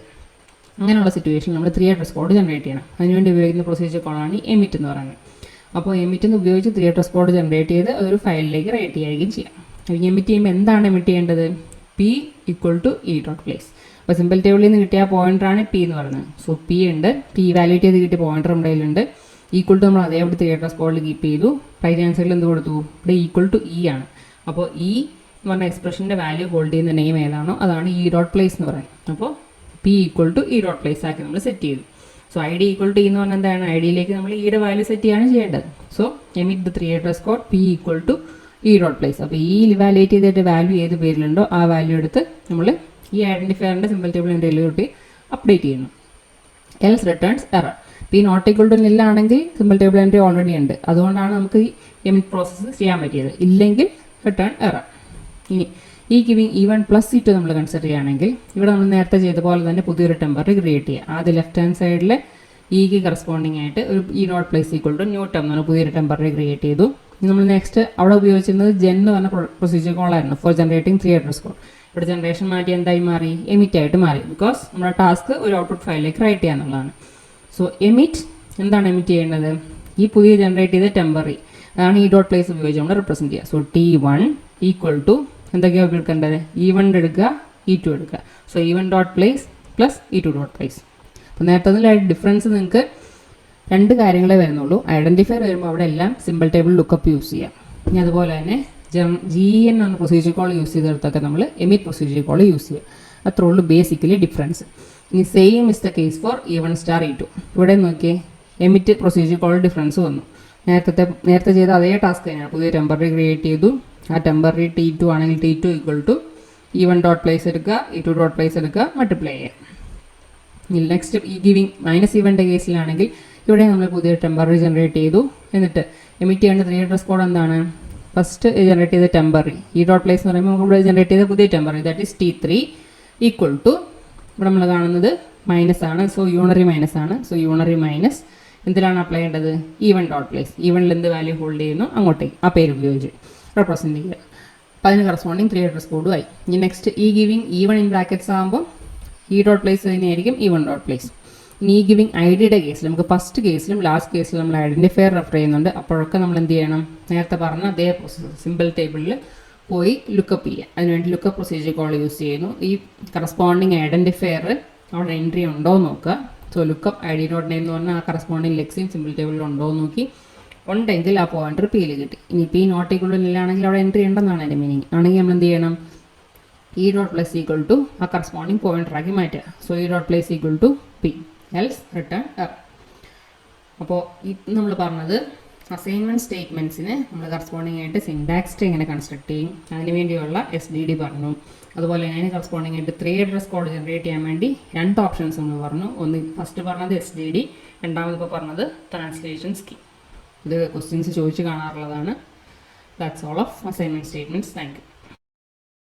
അങ്ങനെയുള്ള സിറ്റുവേഷൻ നമ്മൾ 3 അഡ്രസ് കോഡ് ജനറേറ്റ് ചെയ്യണം. അതിനുവേണ്ടി ഉപയോഗിക്കുന്ന പ്രൊസീജിയർ കോളാണ് ഈ എമിറ്റ് എന്ന് പറയുന്നത്. അപ്പോൾ എമിറ്റ് ഉപയോഗിച്ച് 3 അഡ്രസ് കോഡ് ജനറേറ്റ് ചെയ്ത് ഒരു ഫയലിലേക്ക് റൈറ്റ് ചെയ്യുകയും ചെയ്യാം. അപ്പോൾ എമിറ്റ് ചെയ്യുമ്പോൾ എന്താണ് എമിറ്റ് ചെയ്യേണ്ടത്, P equal to E dot place. അപ്പോൾ സിമ്പിൾ ടേബിളിൽ നിന്ന് കിട്ടിയ പോയിൻ്ററാണ് P എന്ന് പറയുന്നത്. സോ P ഉണ്ട്, P വാല്യൂറ്റ് ചെയ്ത് കിട്ടിയ പോയിൻ്റർ നമ്മുടെ കയ്യിലുണ്ട്. ഈക്വൽ ടു നമ്മൾ അതേപോലെ 3 അഡ്രസ് കോഡിൽ കീപ്പ് ചെയ്തു. റൈറ്റ് ഹാൻഡ് സൈഡിൽ എന്ത് കൊടുത്തു, ഇവിടെ ഈക്വൽ ടു E ആണ്. അപ്പോൾ E എന്ന് പറഞ്ഞ എക്സ്പ്രഷൻ്റെ വാല്യൂ ഹോൾഡ് ചെയ്യുന്ന നെയിം ഏതാണോ അതാണ് E ഡോട്ട് പ്ലേസ് എന്ന് പറയുന്നത്. അപ്പോൾ P equal to E dot place ആക്കി നമ്മൾ സെറ്റ് ചെയ്തു. സോ ID ഈക്വൽ ടു എന്ന് പറഞ്ഞാൽ എന്താണ്, IDയിലേക്ക് നമ്മൾ ഈയുടെ വാല്യൂ സെറ്റ് ചെയ്യാണ് ചെയ്യേണ്ടത്. So emit the 3 address code P equal to E dot place. അപ്പോൾ ഈ ഇവാലുവേറ്റ് ചെയ്തിട്ട് വാല്യൂ ഏത് പേരിലുണ്ടോ ആ വാല്യൂ എടുത്ത് നമ്മൾ ഈ ഐഡൻറ്റിഫയറിൻ്റെ സിമ്പിൾ ടേബിൾ എൻട്രിയിലോട്ട് അപ്ഡേറ്റ് ചെയ്യുന്നു. Else returns error. P not equal to നില്ലാണെങ്കിൽ സിമ്പിൾ ടേബിൾ എൻട്രി ഓൾറെഡി ഉണ്ട്, അതുകൊണ്ടാണ് നമുക്ക് ഈ എമിറ്റ് പ്രോസസ്സ് ചെയ്യാൻ പറ്റിയത്. ഇല്ലെങ്കിൽ റിട്ടേൺ എറർ. ഇനി ഈ ഗിവിങ് E1 പ്ലസ് E2 നമ്മൾ കൺസിഡർ ചെയ്യുകയാണെങ്കിൽ ഇവിടെ നമ്മൾ നേരത്തെ ചെയ്ത പോലെ തന്നെ പുതിയൊരു ടെമ്പററി ക്രിയേറ്റ് ചെയ്യുക. ആദ്യം ലെഫ്റ്റ് ഹാൻഡ് സൈഡിൽ ഇക്ക് കറസ്പോണ്ടിങ് ആയിട്ട് ഒരു E not place equal to new temp എന്ന് പറഞ്ഞ പുതിയൊരു ടെമ്പററി ക്രിയേറ്റ് ചെയ്തു. നമ്മൾ നെക്സ്റ്റ് അവിടെ ഉപയോഗിച്ചിരുന്നത് ജെൻ എന്ന് പറഞ്ഞ പ്രൊസീജിയർ കോളായിരുന്നു ഫോർ ജനറേറ്റിംഗ് 3 അഡ്രസ് കോഡ്. ഇവിടെ ജനറേഷൻ മാറ്റി എന്തായി മാറി, എമിറ്റ് ആയിട്ട് മാറി. ബിക്കോസ് നമ്മുടെ ടാസ്ക് ഒരു ഔട്ട്പുട്ട് ഫയലിലേക്ക് റൈറ്റ് ചെയ്യാന്നുള്ളതാണ്. സോ എമിറ്റ് എന്താണ് എമിറ്റ് ചെയ്യേണ്ടത്, ഈ പുതിയ ജനറേറ്റ് ചെയ്ത ടെമ്പററി അതാണ് ഈ ഡോട്ട് പ്ലേസ് ഉപയോഗിച്ച് നമ്മൾ റെപ്രസെൻറ്റ് ചെയ്യുക. സോ T1 ഈക്വൽ ടു എന്തൊക്കെയാണ് എടുക്കേണ്ടത്, E1 എടുക്കുക, E2 എടുക്കുക. So E1 dot place plus E2 dot place. അപ്പോൾ നേരത്തെ ഡിഫറൻസ് നിങ്ങൾക്ക് രണ്ട് കാര്യങ്ങളെ വരുന്നുള്ളൂ. ഐഡൻറ്റിഫയർ വരുമ്പോൾ അവിടെ എല്ലാം സിമ്പിൾ ടേബിൾ ലുക്കപ്പ് യൂസ് ചെയ്യാം. ഇനി അതുപോലെ തന്നെ GEN എന്ന പ്രൊസീജിയർ കോൾ യൂസ് ചെയ്തെടുത്തൊക്കെ നമ്മൾ എമിറ്റ് പ്രൊസീജിയർ കോൾ യൂസ് ചെയ്യുക. അത്രേ ഉള്ളൂ ബേസിക്കലി ഡിഫറൻസ്. ഇനി same is the case for E1 star E2. ഇവിടെ നോക്കിയേ എമിറ്റ് പ്രൊസീജിയർ കോൾ ഡിഫറൻസ് വന്നു. നേരത്തെ ചെയ്ത അതേ ടാസ്ക് തന്നെയാണ്. പുതിയ ടെമ്പററി ക്രിയേറ്റ് ചെയ്തു. ആ ടെമ്പററി T2 ആണെങ്കിൽ T2 equal to E1 dot place എടുക്കുക, E2 ഡോട്ട് പ്ലേസ് എടുക്കുക, മൾട്ടിപ്ലൈ ചെയ്യുക. നെക്സ്റ്റ് ഈ ഗിവിങ് -E1ൻ്റെ കേസിലാണെങ്കിൽ ഇവിടെ നമ്മൾ പുതിയ ടെമ്പററി ജനറേറ്റ് ചെയ്തു. എന്നിട്ട് എമിറ്റ് ചെയ്യേണ്ട 3 അഡ്രസ് കോഡ് എന്താണ്, ഫസ്റ്റ് ജനറേറ്റ് ചെയ്ത ടെമ്പററി ഈ ഡോട്ട് പ്ലേസ് എന്ന് പറയുമ്പോൾ നമുക്ക് ഇവിടെ ജനറേറ്റ് ചെയ്ത പുതിയ temporary that is T3 equal to ഇവിടെ നമ്മൾ കാണുന്നത് മൈനസ് ആണ്. സോ യൂണറി മൈനസ് ആണ്. സോ യൂണറി മൈനസ് എന്തിലാണ് അപ്ലൈ ചെയ്യേണ്ടത്, E1 ഡോട്ട് പ്ലേസ്. E1ൽ എന്ത് വാല്യൂ ഹോൾഡ് ചെയ്യുന്നു അങ്ങോട്ടേക്ക് ആ പേര് ഉപയോഗിച്ച് റെപ്രസെൻറ്റ് ചെയ്യുക. അപ്പോൾ അതിന് കറസ്പോണ്ടിങ് 3 അഡ്രസ് കോഡും ആയി. ഇനി നെക്സ്റ്റ് ഈ ഗിവിങ് E1 ഇൻ ബ്രാക്കറ്റ്സ് ആകുമ്പോൾ ഈ ഡോട്ട് പ്ലേസ് തന്നെയായിരിക്കും E1 ഡോട്ട് പ്ലേസ്. ഇനി ഈ ഗിവിങ് ഐഡിയുടെ കേസിൽ നമുക്ക് ഫസ്റ്റ് കേസിലും ലാസ്റ്റ് കേസിലും നമ്മൾ ഐഡൻറ്റിഫയർ റെഫർ ചെയ്യുന്നുണ്ട്. അപ്പോഴൊക്കെ നമ്മൾ എന്ത് ചെയ്യണം, നേരത്തെ പറഞ്ഞ അതേ സിമ്പിൾ ടേബിളിൽ പോയി ലുക്കപ്പ് ചെയ്യുക. അതിനുവേണ്ടി ലുക്കപ്പ് പ്രൊസീജിയർ കോൾ യൂസ് ചെയ്യുന്നു. ഈ കറസ്പോണ്ടിങ് ഐഡൻറ്റിഫയർ അവിടെ എൻട്രി ഉണ്ടോ എന്ന് നോക്കുക. So lookup ID dot name എന്ന് പറഞ്ഞാൽ ആ കറസ്പോണ്ടിങ് ലെക്സിൻ സിമ്പിൾ ടേബിളിൽ ഉണ്ടോ എന്ന് നോക്കി, ഉണ്ടെങ്കിൽ ആ പോയിന്റർ പിയിൽ കിട്ടി. ഇനി പി നോട്ട് ഈക്വൽ ടു നിലാണെങ്കിൽ അവിടെ എൻട്രി ഉണ്ടെന്നാണ് അതിൻ്റെ മീനിങ്. ആണെങ്കിൽ നമ്മൾ എന്ത് ചെയ്യണം, E dot plus equal to ആ കറസ്പോണ്ടിങ് പോയിന്ററാക്കി മാറ്റുക. So E dot place equal to P else return error. അപ്പോൾ ഇത് നമ്മൾ പറഞ്ഞത് അസൈൻമെൻറ്റ് സ്റ്റേറ്റ്മെൻറ്റ്സിന് നമ്മൾ കറസ്പോണ്ടിങ് ആയിട്ട് സിൻടാക്സ് എങ്ങനെ കൺസ്ട്രക്ട് ചെയ്യും, അതിന് വേണ്ടിയുള്ള SDD പറഞ്ഞു. അതുപോലെ അതിന് കറസ്പോണ്ടിങ് ആയിട്ട് 3 അഡ്രസ് കോഡ് ജനറേറ്റ് ചെയ്യാൻ വേണ്ടി 2 ഓപ്ഷൻസ് നമ്മൾ പറഞ്ഞു. ഒന്ന് ഫസ്റ്റ് പറഞ്ഞത് SDD, രണ്ടാമത് ഇപ്പോൾ പറഞ്ഞത് ട്രാൻസ്ലേഷൻ സ്കീം. ഇത് ക്വസ്റ്റ്യൻസ് ചോദിച്ച് കാണാറുള്ളതാണ്. That's all of assignment statements. Thank U.